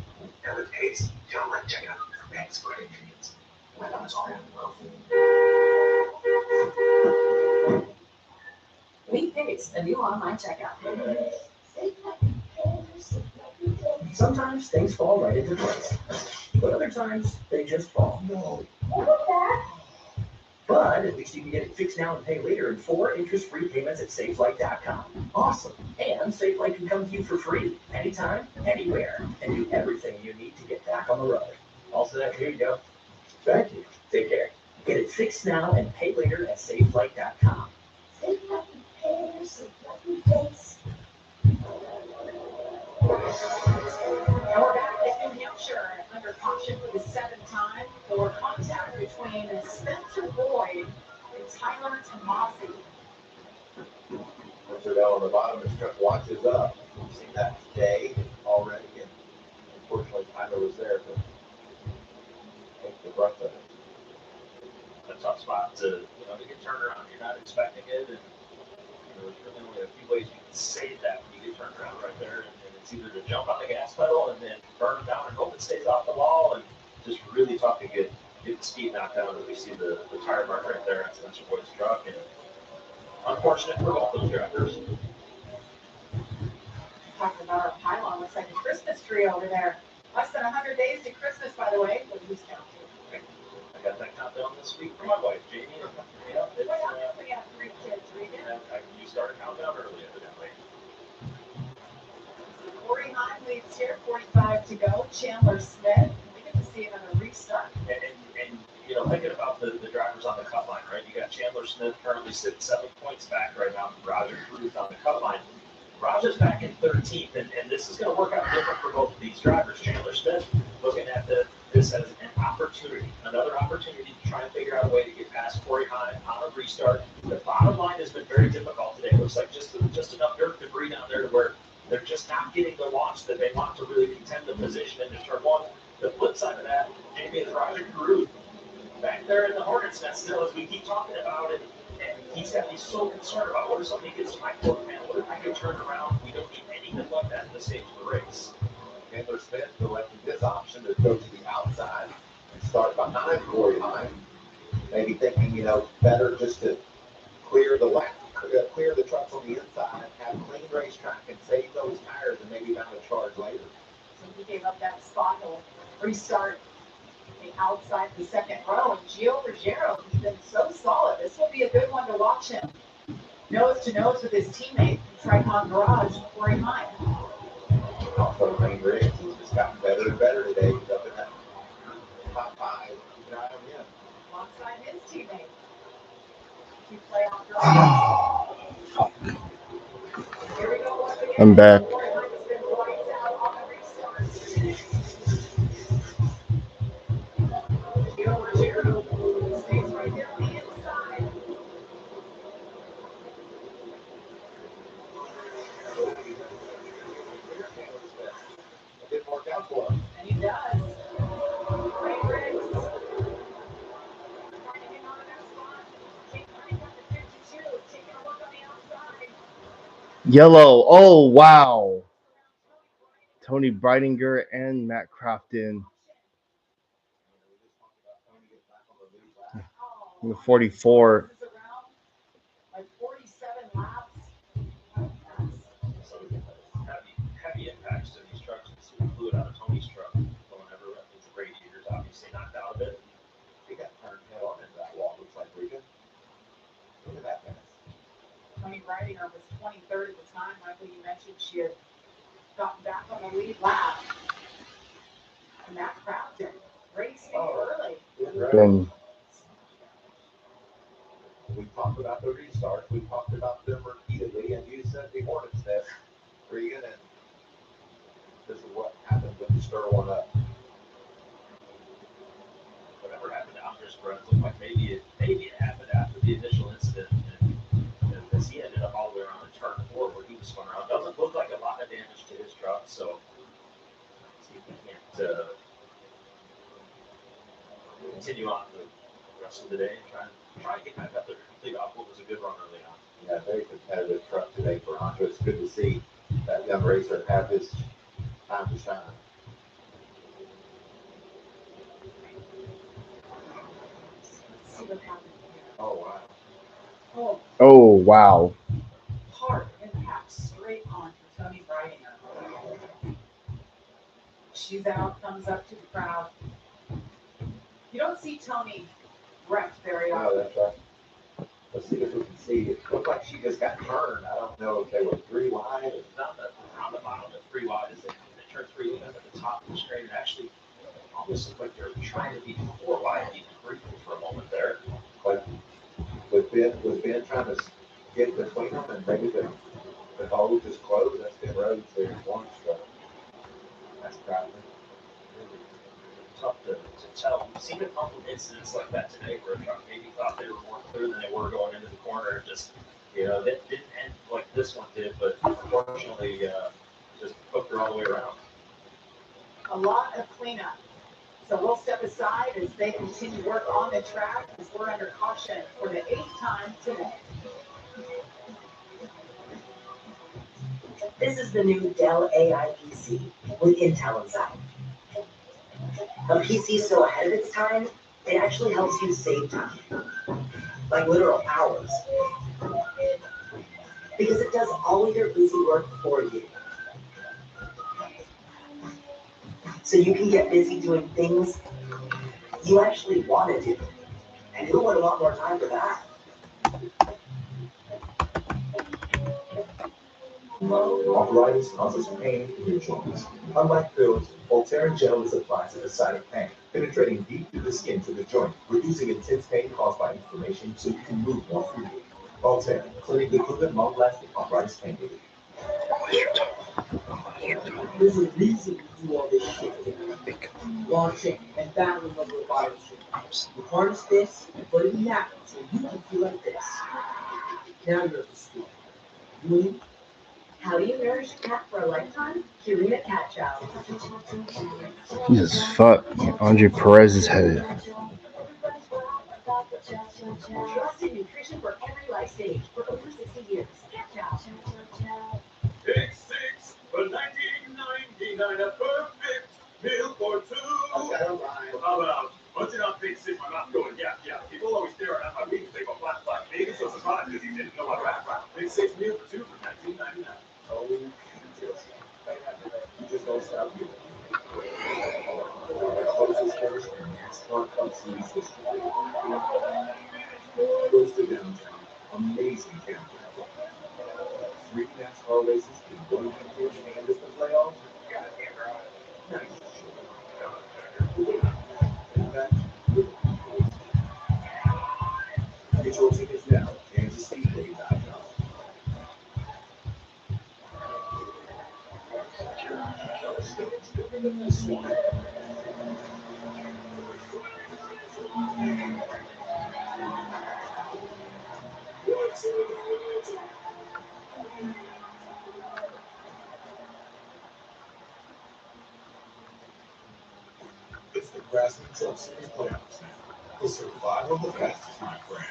And with Pace, you don't like checkout. Thanks for convenience. My thumb is all in love. Meet Pace, a new online checkout. Sometimes things fall right into place, but other times they just fall. No. But at least you can get it fixed now and pay later in 4 interest-free payments at SafeLight.com. Awesome. And SafeLight can come to you for free, anytime, anywhere, and do everything you need to get back on the road. Also, here you go. Thank you. Take care. Get it fixed now and pay later at SafeLight.com. SafeLight repairs, SafeLight replace. Now we're back at New Hampshire under caution for the 7th time for contact between Spencer Boyd and Tyler Tomasi. Once they're down on the bottom, his truck watches up. We've seen that today already, and unfortunately, Tyler was there to take the brunt of it. A tough spot to get turned around. You're not expecting it, and there's really only a few ways you can save that when you get turned around right there. And it's either to jump on the gas pedal and then burn it down and hope it stays off the wall, and just really tough to get the speed knocked down. As we see the tire mark right there on Spencer Boyd's truck, and unfortunate for both those drivers. Talking about our pylon, looks like a Christmas tree over there. Less than 100 days to Christmas, by the way. But who's counting? I got that countdown this week for my wife, Jamie. Yeah, it's, We have 3 kids, read it. you started counting early, evidently. Corey Hine leads here, 45 to go. Chandler Smith, we get to see him in a restart. And thinking about the drivers on the cut line, right? You got Chandler Smith currently sitting 7 points back right now from Roger Cruz on the cut line. Roger's back in 13th, and this is going to work out different for both of these drivers. Chandler Smith looking at this as an opportunity, another opportunity to try and figure out a way to get past Corey Hine on a restart. The bottom line has been very difficult today. It looks like just enough dirt debris down there to where they're just not getting the launch that they want to really contend the position into turn 1. The flip side of that, Jamie, is Roger Cruz back there in the Hornets nest still, as we keep talking about it. And he's got to be so concerned about what if somebody gets to my foot, man? What if I get turned around? We don't need anything like that at this stage of the race. Chandler Smith elected this option to go to the outside and start behind Corey Hine. Maybe thinking, better just to clear the trucks on the inside, have a clean racetrack, and save those tires, and maybe mount a charge later. So he gave up that spot. He'll restart the outside, the second row. And Gio Ruggiero has been so solid. This will be a good one to watch him. Nose to nose with his teammate, Tricon Garage, Corey Hine. Also, Lane Riggs has just gotten better and better today. He's up in that top 5. Keep an eye on him. Alongside his teammate. 2 playoff drives. Here we go once again. I'm back. Corey Hine has been lights out on the restart. Gio Ruggiero stays right there on the inside. It didn't work out for him. And he does. Ray Riggs. Trying to hang on to that spot. Kate running up to 52. Taking a look on the outside. Yellow. Oh, wow. Tony Breidinger and Matt Crafton. Number 44. Like 47 laps. So heavy impacts to these trucks. It's fluid out of Tony's truck. Whenever it's radiators obviously knocked out of it. He got turned head on into that wall, looks like Regan. Look at that mess. Tony Breidinger was 23rd at the time. Michael, you mentioned she had gotten back on the lead lap. And Matt Crafton racing early. And We talked about the restarts. We talked about them repeatedly, and you said the Hornets nest, Regan, and this is what happened when you stir one up. Whatever happened after his breath looked like maybe it happened after the initial incident, and as he ended up all the way around the turn 4 where he was spun around. Doesn't look like a lot of damage to his truck, so see if we can't continue on the rest of the day and try to get back up there and complete off what was a good run early on. Yeah, very competitive truck today for Andre. It's good to see that young racer have his time to shine. Let's see what happened here. Oh, wow. Oh, Oh, wow. hard impact straight on for Tony Breidinger. She's out, thumbs up to the crowd. You don't see Tony wrecked very No, often. that's right. Let's see if we can see. It looked like she just got turned. I don't know if they were 3 wide. On the bottom of 3 wide as they turn 3 wide at the top of the straight. It actually almost looked like they were trying to be 4 wide even briefly for a moment there. But with Ben trying to get between them and maybe the hole just closed, that's Ben Rhodes there in one stroke. That's Craftsman. Tough to tell. We've seen a couple of incidents like that today where a truck maybe thought they were more clear than they were going into the corner. Just, that didn't end like this one did, but unfortunately, just hooked her all the way around. A lot of cleanup. So we'll step aside as they continue work on the track as we're under caution for the 8th time today. This is the new Dell AI PC with Intel inside. A PC so ahead of its time, it actually helps you save time, like literal hours, because it does all of your busy work for you. So you can get busy doing things you actually want to do, and you'll want a lot more time for that. Arthritis causes pain in your joints. Unlike pills, Voltaren gel is applied to the site of pain, penetrating deep through the skin to the joint, reducing intense pain caused by inflammation so you can move more freely. Voltaren, clinically proven long-lasting arthritis pain relief. There's a reason you do all this shit together. Launching and battling over a biochip. You harness this and put it in that so you can feel like this. Now you're at the school. You win. How do you nourish a cat for a lifetime? Purina Cat Chow. Jesus fuck. Andre Perez is headed. Trusted nutrition for every life stage for over 60 years. Cat Chow. Pick 6 for $19.99, a perfect meal for 2. Okay, all right. How about munching on Pick 6? My mouth going, yeah. People always stare at my meat and say, well, flat, maybe so surprised because you didn't know what rap. Pick 6 meal for 2 for $19.99. Oh, you just don't stop here. Our closest finish in NASCAR Cup Series history. Goes to downtown. Amazing campground. 3 NASCAR races in 1 weekend and it's the playoffs. Nice. In fact, get your tickets now at KansasSpeedway.com. It's the Craftsman Truck Series playoffs now. The survival of the fastest, my friend.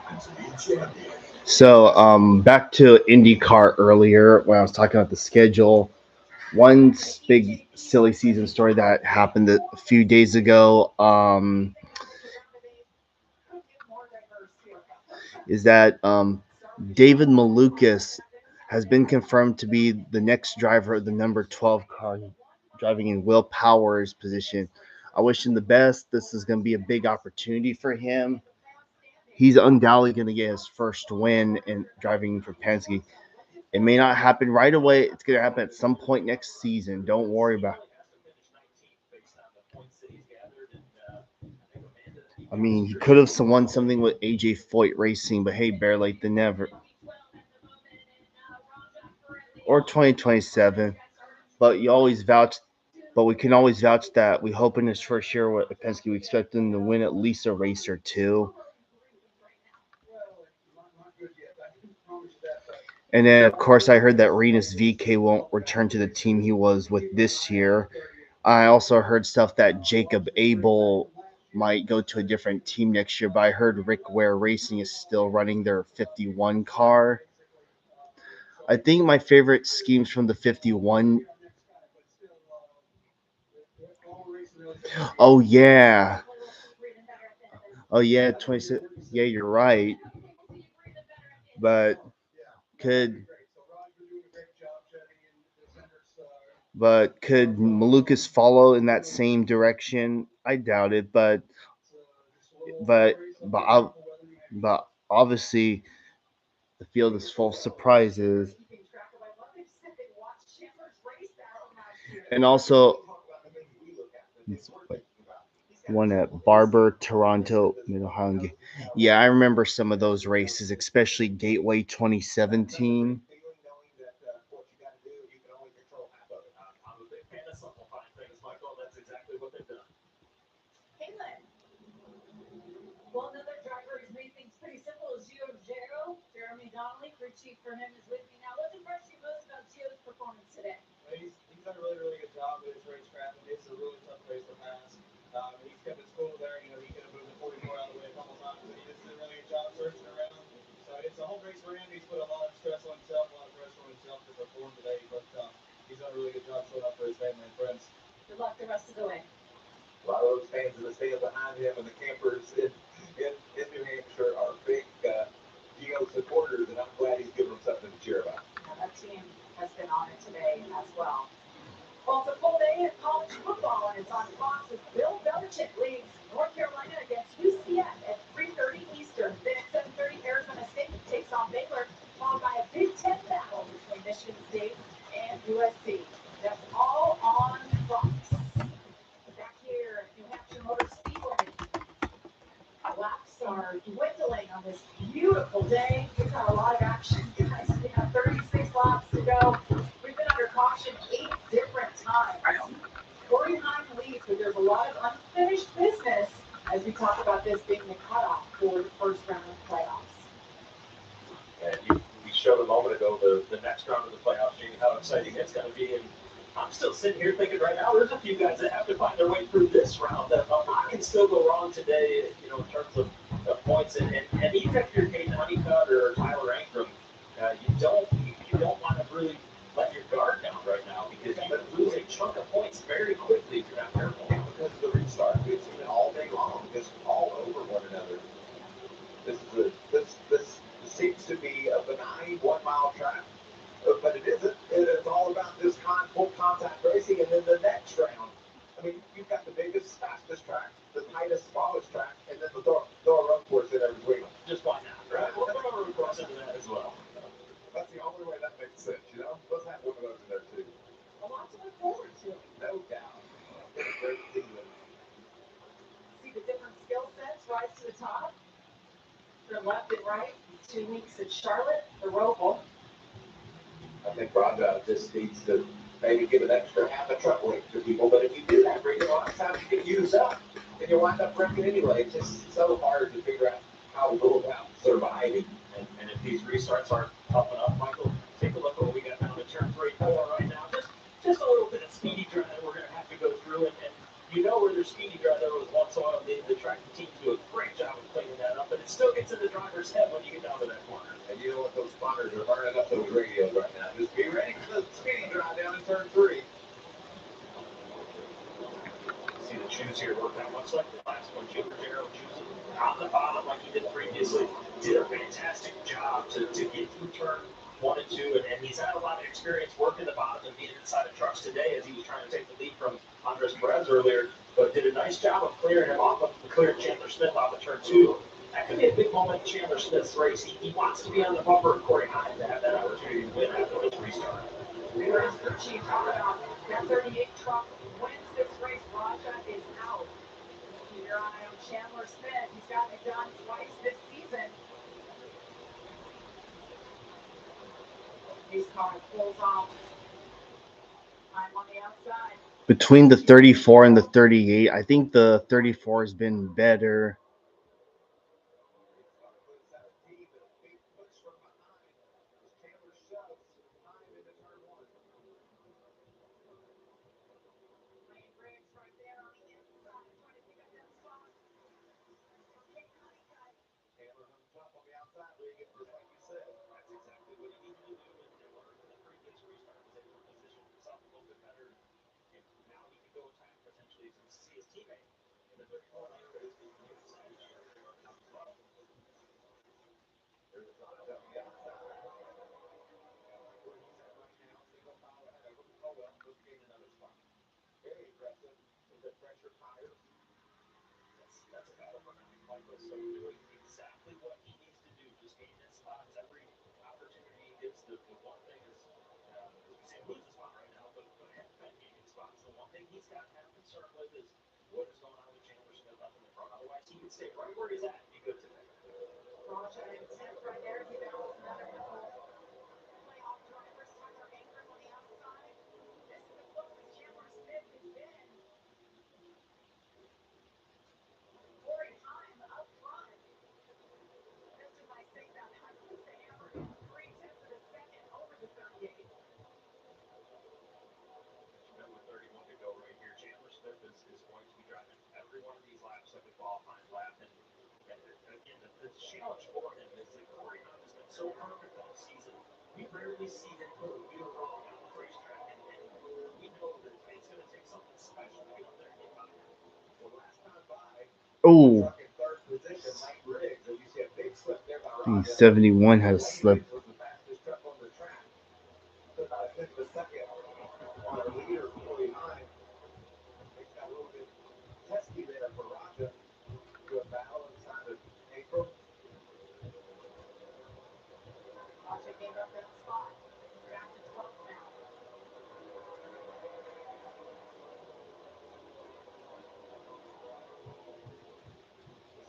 And to be champion. So, back to IndyCar earlier when I was talking about the schedule. One big silly season story that happened a few days ago is that David Malukas has been confirmed to be the next driver of the number 12 car, driving in Will Power's position. I wish him the best. This is going to be a big opportunity for him. He's undoubtedly going to get his first win in driving for Penske. It may not happen right away. It's going to happen at some point next season. Don't worry about it. I mean, he could have won something with AJ Foyt Racing, but hey, better late than never. Or 2027. But you always vouch. But we can always vouch that we hope in his first year with Penske, we expect him to win at least a race or two. And then, of course, I heard that Renus VK won't return to the team he was with this year. I also heard stuff that Jacob Abel might go to a different team next year, but I heard Rick Ware Racing is still running their 51 car. I think my favorite schemes from the 51. Oh, yeah. Oh, yeah, 26. Yeah, you're right. But could Malukas follow in that same direction? I doubt it, but but obviously the field is full of surprises. And also one at Barber, Toronto, Mid Ohio. Yeah, I remember some of those races, especially Gateway 2017. Well, another driver who's made things pretty simple is Gio Gero. Jeremy Donnelly, crew chief for him, is with me now. What's impressed you most about Gio's performance today? He's done a really, really good job with his racecraft. It's a really tough race to pass. He's kept his cool there. You know, he could have moved the 44 out of the way a couple times, but he just did a really good job searching around. So it's a home race for him. He's put a lot of stress on himself, a lot of pressure on himself to perform today, but he's done a really good job showing up for his family and friends. Good luck the rest of the way. A lot of those fans in the stand behind him and the campers in New Hampshire are big Gio supporters, and I'm glad he's giving them something to cheer about. Now, that team has been on it today as well. Well, it's a full day of college football, and it's on Fox as Bill Belichick leads North Carolina against UCF at 3:30 Eastern. Then at 7:30, Arizona State takes on Baylor, followed by a Big Ten battle between Michigan State and USC. That's all on Fox. Back here at New Hampshire Motor Speedway, laps are dwindling on this beautiful day. We've got a lot of action, guys. We have 36 laps to go. We've been under caution 8 different times. Corey Heim leads, but there's a lot of unfinished business as we talk about this being the cutoff for the first round of playoffs. And we showed a moment ago the next round of the playoffs, Jamie, how exciting it's going to be. And I'm still sitting here thinking right now, there's a few guys that have to find their way through this round. That a lot can still go wrong today, you know, in terms of points. And even if you're Caden Honeycutt or Tyler Ankrum, you don't want to really let your guard down right now because you could lose a chunk of points very quickly if you're not careful. Because of the restart, we've seen it all day long, just all over one another. This seems to be a benign 1 mile track, but it isn't. It's all about this full contact racing, and then the next round. I mean, you've got the biggest, fastest track, the tightest, smallest track, and then throw a road course in every week. Just why not, right? We'll throw a road course into that as well. That's the only way that makes sense, you know? Let's have one of those in there, too. A lot to look forward to. No doubt. Great season. See the different skill sets rise to the top. From left and right, 2 weeks at Charlotte, the Roval. I think Rhonda just needs to maybe give an extra half a truck length to people, but if you do that, Brady, a lot of times you get used up, and you wind up wrecking anyway. It's just so hard to figure out how to go about surviving. And if these restarts aren't up and up, Michael, take a look at what we got down to turn 3, 4 right now. Just a little bit of speedy dry that we're going to have to go through. And you know where there's speedy dry, there was once oil. The track team do a great job of cleaning that up. But it still gets in the driver's head when you get down to that corner. And you know what? Those spotters are burning up those radios right now. Just be ready for the speedy dry down in turn 3. See the shoes here work out much like the last one. Gio Gero choosing on the bottom like he did previously. Did a fantastic job to get through turn 1 and 2, and he's had a lot of experience working the bottom and being inside of trucks today as he was trying to take the lead from Andres Perez earlier, but did a nice job of clearing him off, clearing Chandler Smith off of turn 2. That could be a big moment in Chandler Smith's race. He wants to be on the bumper of Corey Heim to have that opportunity to win after this restart. Here is the chief talking about that 38 truck wins this race. Raja is out. your eye on Chandler Smith. He's got it done twice this season. His car pulls off. Time on the outside. Between the 34 and the 38, I think the 34 has been better. So doing exactly what he needs to do, just getting in spots every opportunity he gets. The one thing is, he's in losing spot right now, but have been gaining spots. The one thing he's got to have concern with is what is going on with Chandler Smith up in the front. Otherwise, he can stay right where he's at and be good today. Raja and Smith right there. He balanced another couple playoff drivers. Tyler Ankers on the outside. This is the closest Chandler Smith has been. Corey Heim up front. Just as I say that, Heim puts the hammer in 3/10 of a second over the 38. With 31 to go right here, Chandler Smith is going to be driving every one of these laps like a qualifying lap. And again, the challenge for him is that Corey Heim has been so perfect all season. We rarely see him put a wheel wrong on the racetrack. And we know that it's going to take something special to get up there and get by him. The last time by, Oh, Truck in third position, Mike Riggs, and you see a big slip there by the Raja. 71 has slipped. Was the fastest truck on the track. Took about a tenth of a second on our leader, Corey Heim. Things got a little bit testy there for Raja. Good battle inside of April. Raja gave up that spot. Back to 12th now.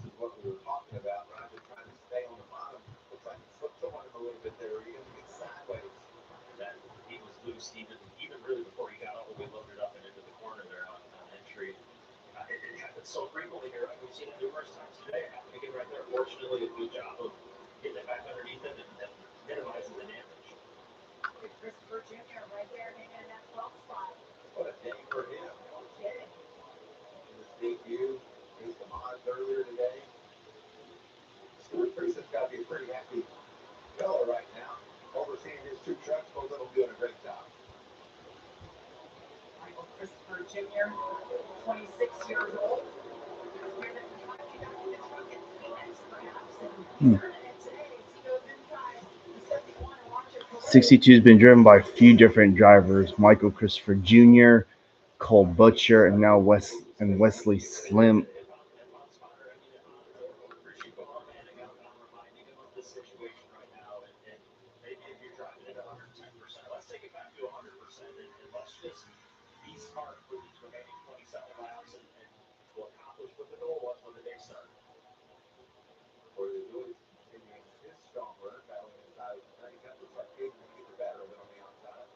This is what we were talking about. Raja trying to stay on the bottom. Looks like he slipped on him a little bit there. He didn't get sideways. that he was loose even really before he got all the way loaded up and into the corner there on entry. It happens so frequently here. We've seen it numerous times today. It happened again right there. Fortunately, a good job of getting it back underneath him and minimizing the damage. Christopher Jr. right there hanging in that 12th spot. What a day for him. No kidding. In his debut, he's the Mons earlier today. Stuart Priest's got to be a pretty happy fellow right now. Overseeing his two trucks, both of them doing a great job. Michael Christopher Jr., 26 years old. Where that finally got in the truck in Phoenix, perhaps, and he's earning it today as he goes inside the 71 and watches the 62 has been driven by a few different drivers: Michael Christopher Jr., Cole Butcher, and now Wesley Slim. Situation right now, and maybe if you're driving at 110%, let's take it back to 100%, and let's just be smart for these remaining 27 laps, and we'll accomplish what the goal was when the day started. Corey Lewis continuing his strong run, battling inside of the handicap. Looks like Cade's going to get the better of it on the outside.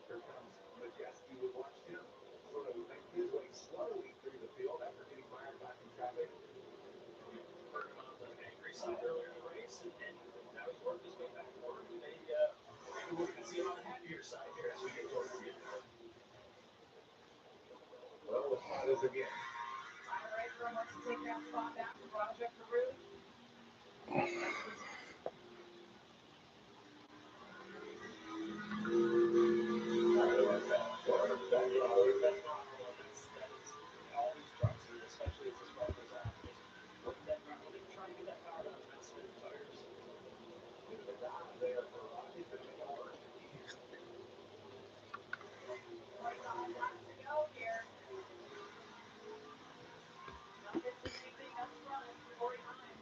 Here comes Majeski. We watched him sort of make his way slowly through the field after getting mired back in traffic. We heard him on the angry side earlier in the race, and now he's worked his way back forward. Maybe we can see him on the happier side here as we get towards the end. Well, the spot is again. Tyler Aker wants to take that spot back from Raja Carew. All these trucks, especially as this car goes out, just look at that throttle and try to get that power down as fast as spinning tires. Bit of a dive there for Rocky. He's going to make it work. 25 laps to go here. Not missing anything up front. Corey Heim,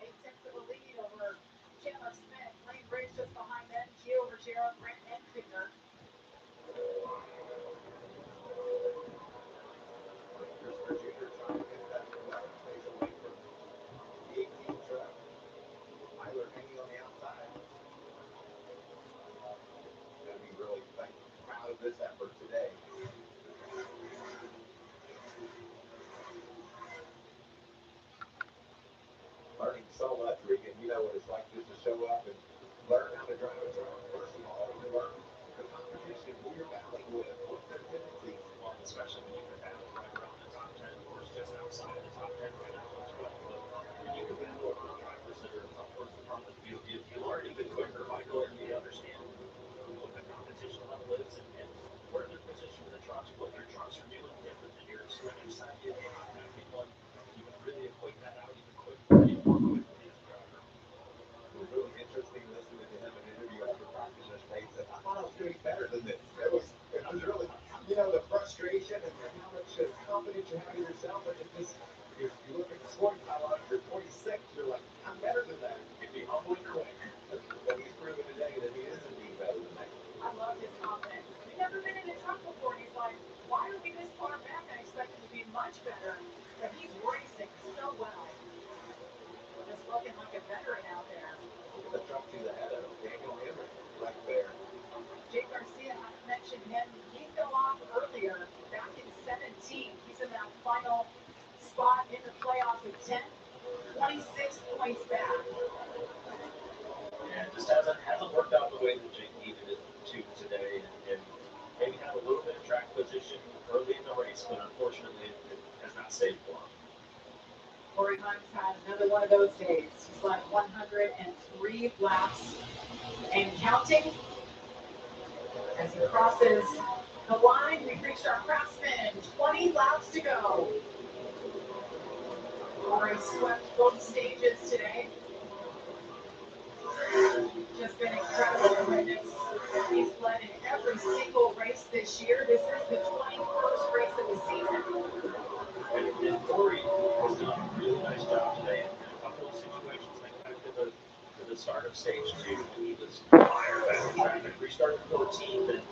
8/10 of a lead over Chandler Smith. Lane Bridge just behind them. Gio Ruggiero, Brent Enfinger. Christopher Jr. trying to get that 10, 26 points back. Yeah, it just hasn't worked out the way that Jake needed it to today, and maybe had a little bit of track position early in the race, but unfortunately it has not stayed for him. Corey Hunt's had another one of those days. He's led 103 laps and counting. As he crosses the line, we've reached our Craftsman. 20 laps to go. Corey swept both stages today. Just been incredible to witness. He's led in every single race this year. This is the 21st race of the season. And Corey has done a really nice job today in a couple of situations. Think back to the start of stage 2. He was higher back in traffic. Restarted 14th and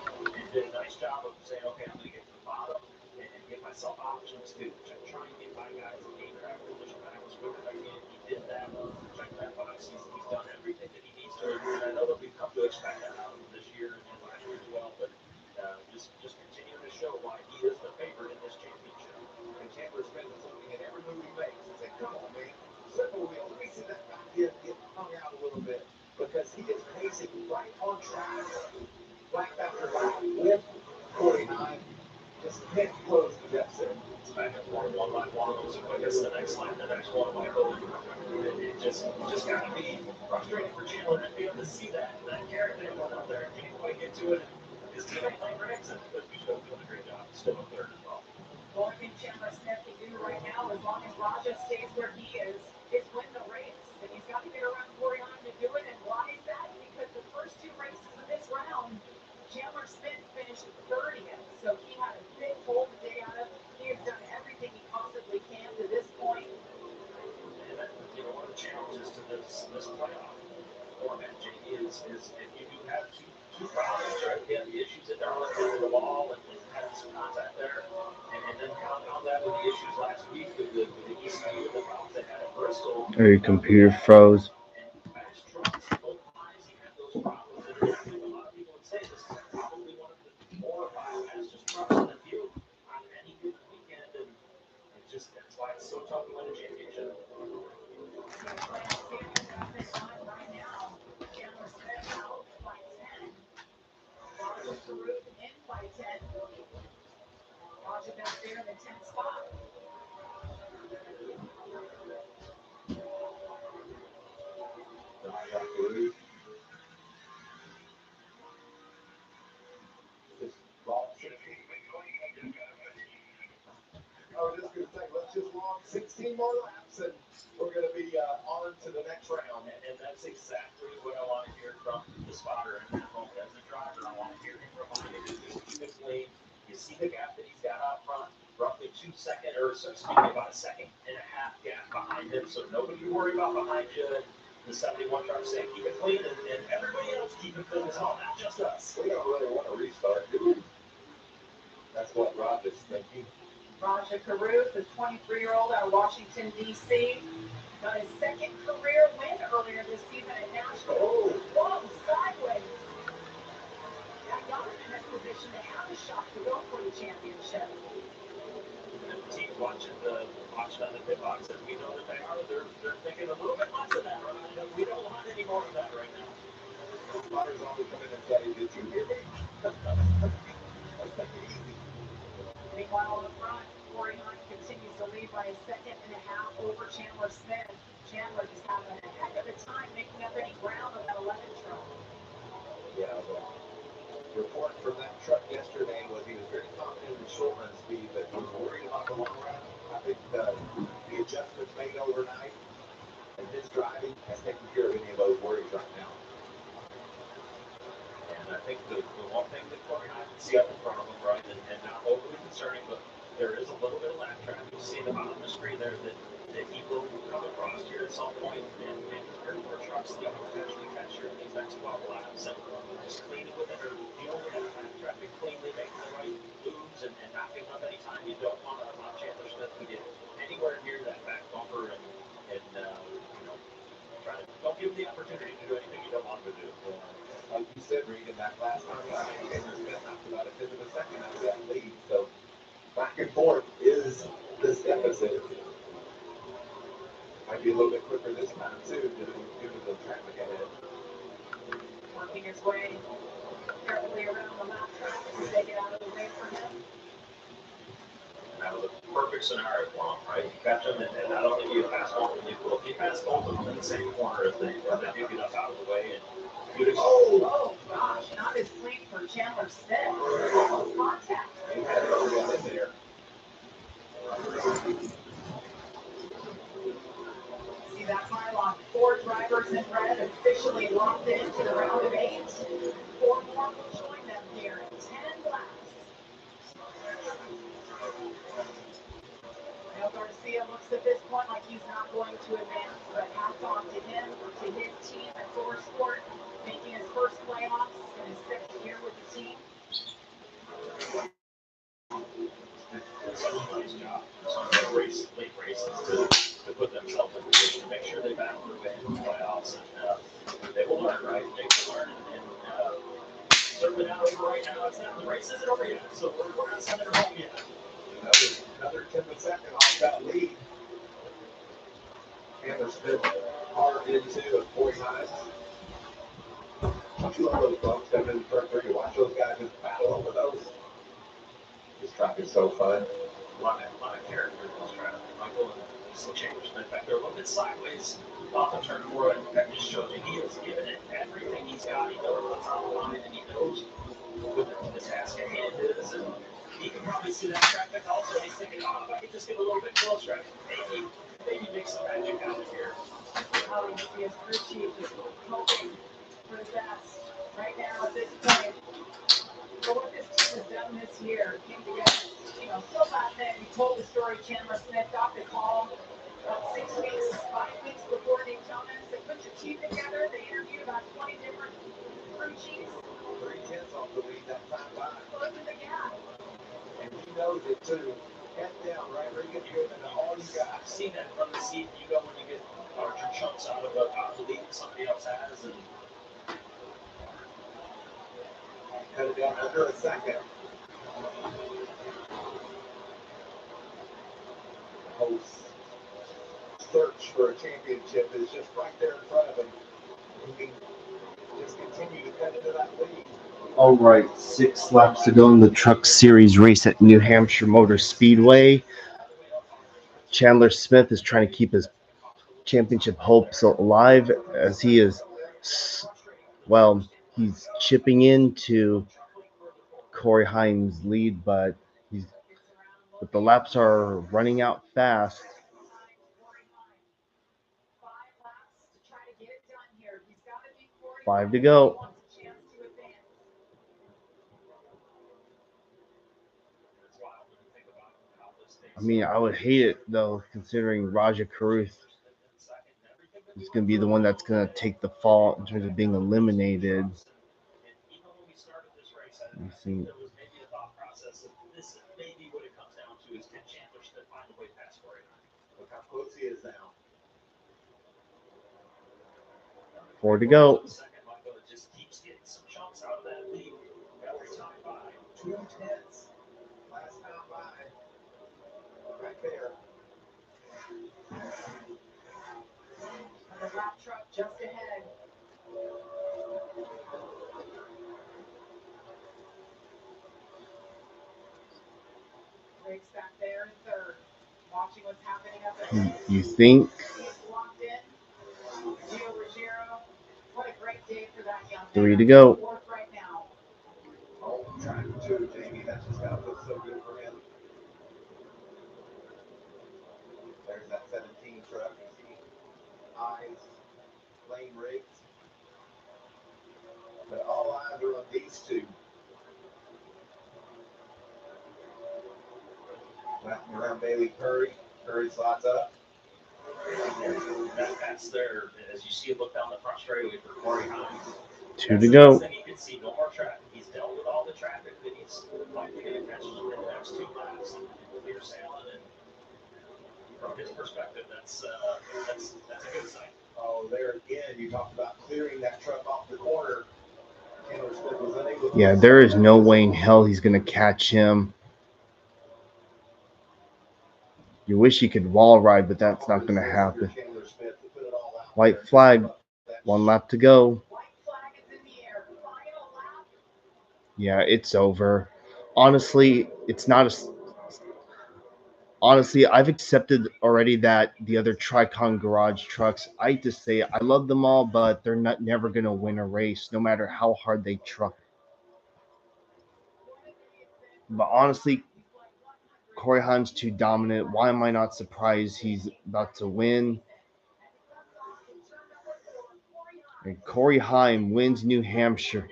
did a nice job of saying, okay, I'm going to get to the bottom and give myself options to try and get my guys to gain track position back as quick as I can. He did that. Check that box. He's done everything that he needs to. And I know that we've come to expect that out of him this year and last year as well, but just continuing to show why he is the favorite in this championship. And Chandler Smith is looking at every move he makes and saying, come on, man, simple wheel. Let me see that back end get hung out a little bit because he is pacing right on track, lap after lap with 49. Just can't close the deficit. It's back and forth, one by one, so I guess the next lap, the next one might go. It just got to be frustrating for Chandler to be able to see that character going out there and can't quite get to it. His teammate Mike Gregson, but he's still doing a great job. He's still up there as well. The only thing Chandler Smith can do right now, as long as Raja stays where he is win the race. And he's got to get around 49 to do it. And why is that? Because the first 2 races of this round, Chandler Smith finished 30th. So he had a big hole to dig out of. He has done everything he possibly can to this point. And one of the challenges to this playoff format, JD, is if you do have two problems, right? You have the issues at Darlington with the wall and having some contact there, and then compound that with the issues last week with the ECU and the problems they had at Bristol. Your computer froze. And fast trucks, both times you have those problems. And I think a lot of people would say this is probably one of the 4 or 5 fastest trucks in the field on any given weekend, and that's why it's so tough to win a championship. In by 10. Raja back there in the 10th spot. I was just going to say, let's just log 16 more laps and we're going to be on to the next round. And that's exactly what I want to hear from the spotter in that moment. As a driver, I want to hear him reminded to just keep it clean. You see the gap that he's got out front, roughly 2 seconds, or excuse me, about 1.5 seconds gap behind him. So nobody to worry about behind you. The 71 truck saying keep it clean, and everybody else keep it clean as well, not just us. We don't really want to restart, do we? That's what Rob is thinking. Raja Caruth, the 23-year-old out of Washington, D.C., got his 2nd career win earlier this season at Nashville. Oh. Whoa, sideways. That got him in a position to have a shot to go for the championship. And the team watching on the pit box, as we know that they are, they're thinking a little bit less of that, right? We don't want any more of that right now. The spotters always come in and say, did you hear me? Meanwhile, on the front, Corey Hunt continues to lead by a 1.5 seconds over Chandler Smith. Chandler just having a heck of a time making up any ground on that 11 truck. Yeah, the report from that truck yesterday was he was very confident in the short run speed, but he was worried about the long run. I think the adjustments made overnight and his driving has taken care of any of those worries right now. And I think the one thing that Corey and I can see up in front of him, right, and not overly concerning, but there is a little bit of lap traffic. You see the bottom of the screen there that he will come across here at some point, and compared to our trucks that will potentially catch here in these next 12 laps, and just cleaning with it or dealing with that lap traffic cleanly, making the right moves, and not giving up any time. You don't want to allow Chandler Smith to get anywhere near that back bumper and don't give him the opportunity to do anything you don't want him to do. Like you said, Reed, in that last time, Chandler Smith knocked about 1/5 of a second out of that lead. So back and forth is this deficit. Might be a little bit quicker this time too, due to the traffic ahead. Working his way carefully around the lap track as they get out of the way for him. That was a perfect scenario for him, right? You catch him, and I don't think you pass one of them. You pass both of them in the same corner if they do get up out of the way. And Oh gosh, not as clean for Chandler Smith. Almost contact. He had it all in there. See that pylon, 4 drivers in red officially locked into the round of 8. 4 more will join them here in 10 laps. Now Garcia looks at this point like he's not going to advance, but hats off to him, to his team at Source Sport, making his first playoffs in his 6th year with the team. Nice job. Some of the late races to put themselves in position to make sure they battle their way into the playoffs. And they will learn, right? They will learn. And certainly not over right now. It's not, the race isn't over yet, so we're not sending her home yet. Another 10-second off that lead. Chandler Smith hard into a 49. Don't you love those bumps coming in the front three? Watch those guys just battle over those. This track is so fun. A lot of character in this track. Michael and some change. In fact, they're a little bit sideways off of turn 4, and that just shows you he has given it everything he's got. He knows what's on the line, and he knows with the task at hand is. And he can probably see that traffic also. He's thinking, oh, if I could just get a little bit closer, maybe make some magic out of here. How you see his crew chief just hoping for the best right now at this point. But what this team has done this year came together, so back then we told the story. Chandler Smith got the call about 5 weeks before Daytona. They put your team together. They interviewed about 20 different crew chiefs. 3 tenths off the lead that time by. Closing the gap. And he knows it too. Head down, right where you get driven to all you got. I've seen that from the seat. You go when you get larger chunks out of the lead that somebody else has. And cut it down under a second. The whole search for a championship is just right there in front of him. He can just continue to cut into that lead. All right, 6 laps to go in the Truck Series race at New Hampshire Motor Speedway. Chandler Smith is trying to keep his championship hopes alive as he is, well, he's chipping into Corey Haim's lead, but the laps are running out fast. 5 to go. I mean, I would hate it, though, considering Raja Karuth is going to be the one that's going to take the fall in terms of being eliminated. Let me see. there was maybe a thought process of this may be what it comes down to is can Chandler Smith find a way past Corey Haim? Look how close he is now. 4 to go. Second, Michael just keeps getting some chunks out of that lead every time by. 2 tenths. Last time by. Right there. The lap truck just ahead. Riggs back there in 3rd. Watching what's happening up ahead. You think? He's locked in. Gio Ruggiero. What a great day for that young man. 3 to go. 4th right now. Oh, track 2, Jamie. That just got to look so good for him. There's that 17 truck. You see eyes, Lane Riggs. But all eyes are on these 2. Wrapping around Bailey Curry. Curry slots up. That's there, as you see, look down the front straightaway for Corey Haim. 2 to go. You can see no more traffic. He's dealt with all the traffic that he's likely going to catch in the next 2 laps. Clear sailing, and from his perspective, that's a good sign. Oh, there again, you talked about clearing that truck off the corner. Chandler Smith was unable to. Yeah, there is no way in hell he's going to catch him. You wish he could wall ride, but that's not going to happen. Chandler White flag. 1 lap to go. Yeah, it's over. Honestly, it's not a. Honestly, I've accepted already that the other Tricon Garage trucks, I hate to say it, I love them all, but they're not never gonna win a race, no matter how hard they truck. But honestly, Corey Haim's too dominant. Why am I not surprised he's about to win? And Corey Haim wins New Hampshire.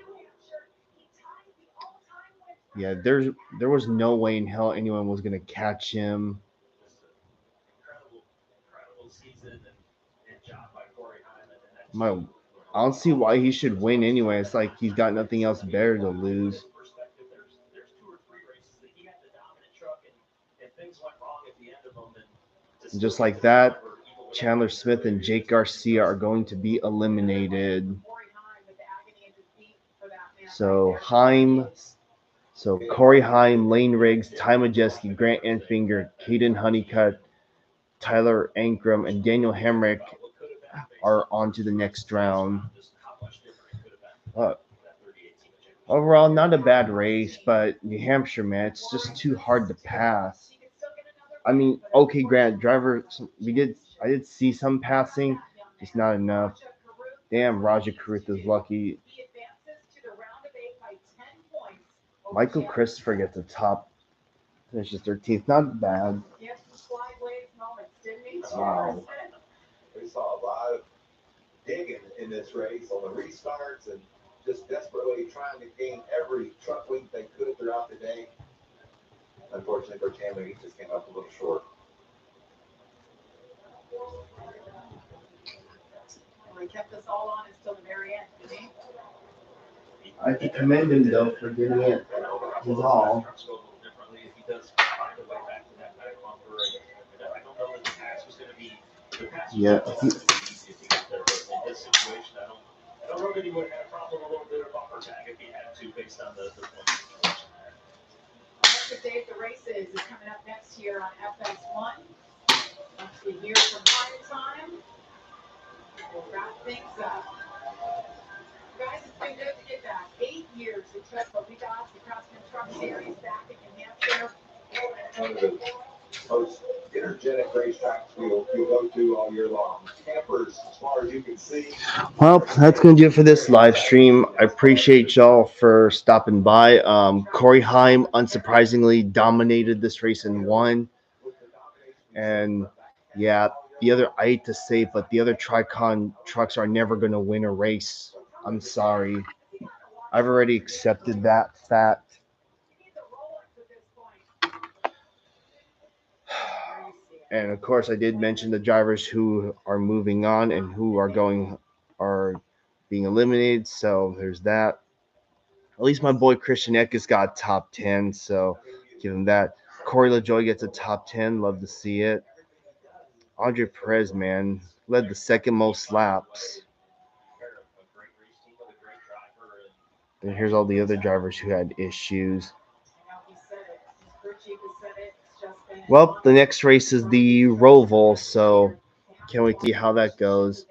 Yeah, there was no way in hell anyone was gonna catch him. My, I don't see why he should win anyway. It's like he's got nothing else better to lose. Just like that, Chandler Smith and Jake Garcia are going to be eliminated. So Corey Haim, Lane Riggs, Ty Majeski, Grant Enfinger, Caden Honeycutt, Tyler Ankrum, and Daniel Hemrick are on to the next round. Overall, not a bad race, but New Hampshire, man, it's just too hard to pass. I mean, okay, Grant, driver, I did see some passing, just not enough. Damn, Raja Karutha's lucky. Michael Christopher gets a top, finishes 13th, not bad. Wow. We saw a lot of digging in this race on the restarts and just desperately trying to gain every truck length they could throughout the day. Unfortunately for Chandler, he just came up a little short. He kept us all on until the very end, didn't he? I have to commend him though for getting it his all. Yeah. Dave, the races is coming up next year on FS1. Once we hear from Prime Time, we'll wrap things up. Guys, it's been good to get back. 8 years it took, but we got the Craftsman Truck Series back in New Hampshire. One of the most energetic racetracks you'll go to all year long. Campers, as far as you can see. Well, that's going to do it for this live stream. I appreciate y'all for stopping by. Corey Haim, unsurprisingly, dominated this race and won. And yeah, I hate to say it, but the other Tricon trucks are never going to win a race. I'm sorry. I've already accepted that fact. And of course, I did mention the drivers who are moving on and who are being eliminated. So there's that. At least my boy Christian Eckes got top 10, so give him that. Corey LaJoie gets a top 10. Love to see it. Andre Perez, man, led the second most laps. And here's all the other drivers who had issues. Well, the next race is the Roval, so can't wait to see how that goes.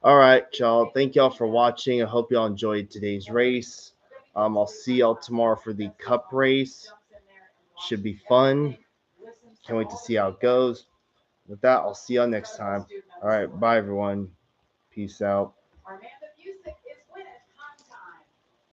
All right, y'all. Thank y'all for watching. I hope y'all enjoyed today's race. I'll see y'all tomorrow for the Cup race. Should be fun. Can't wait to see how it goes. With that, I'll see y'all next time. All right, bye, everyone. Peace out.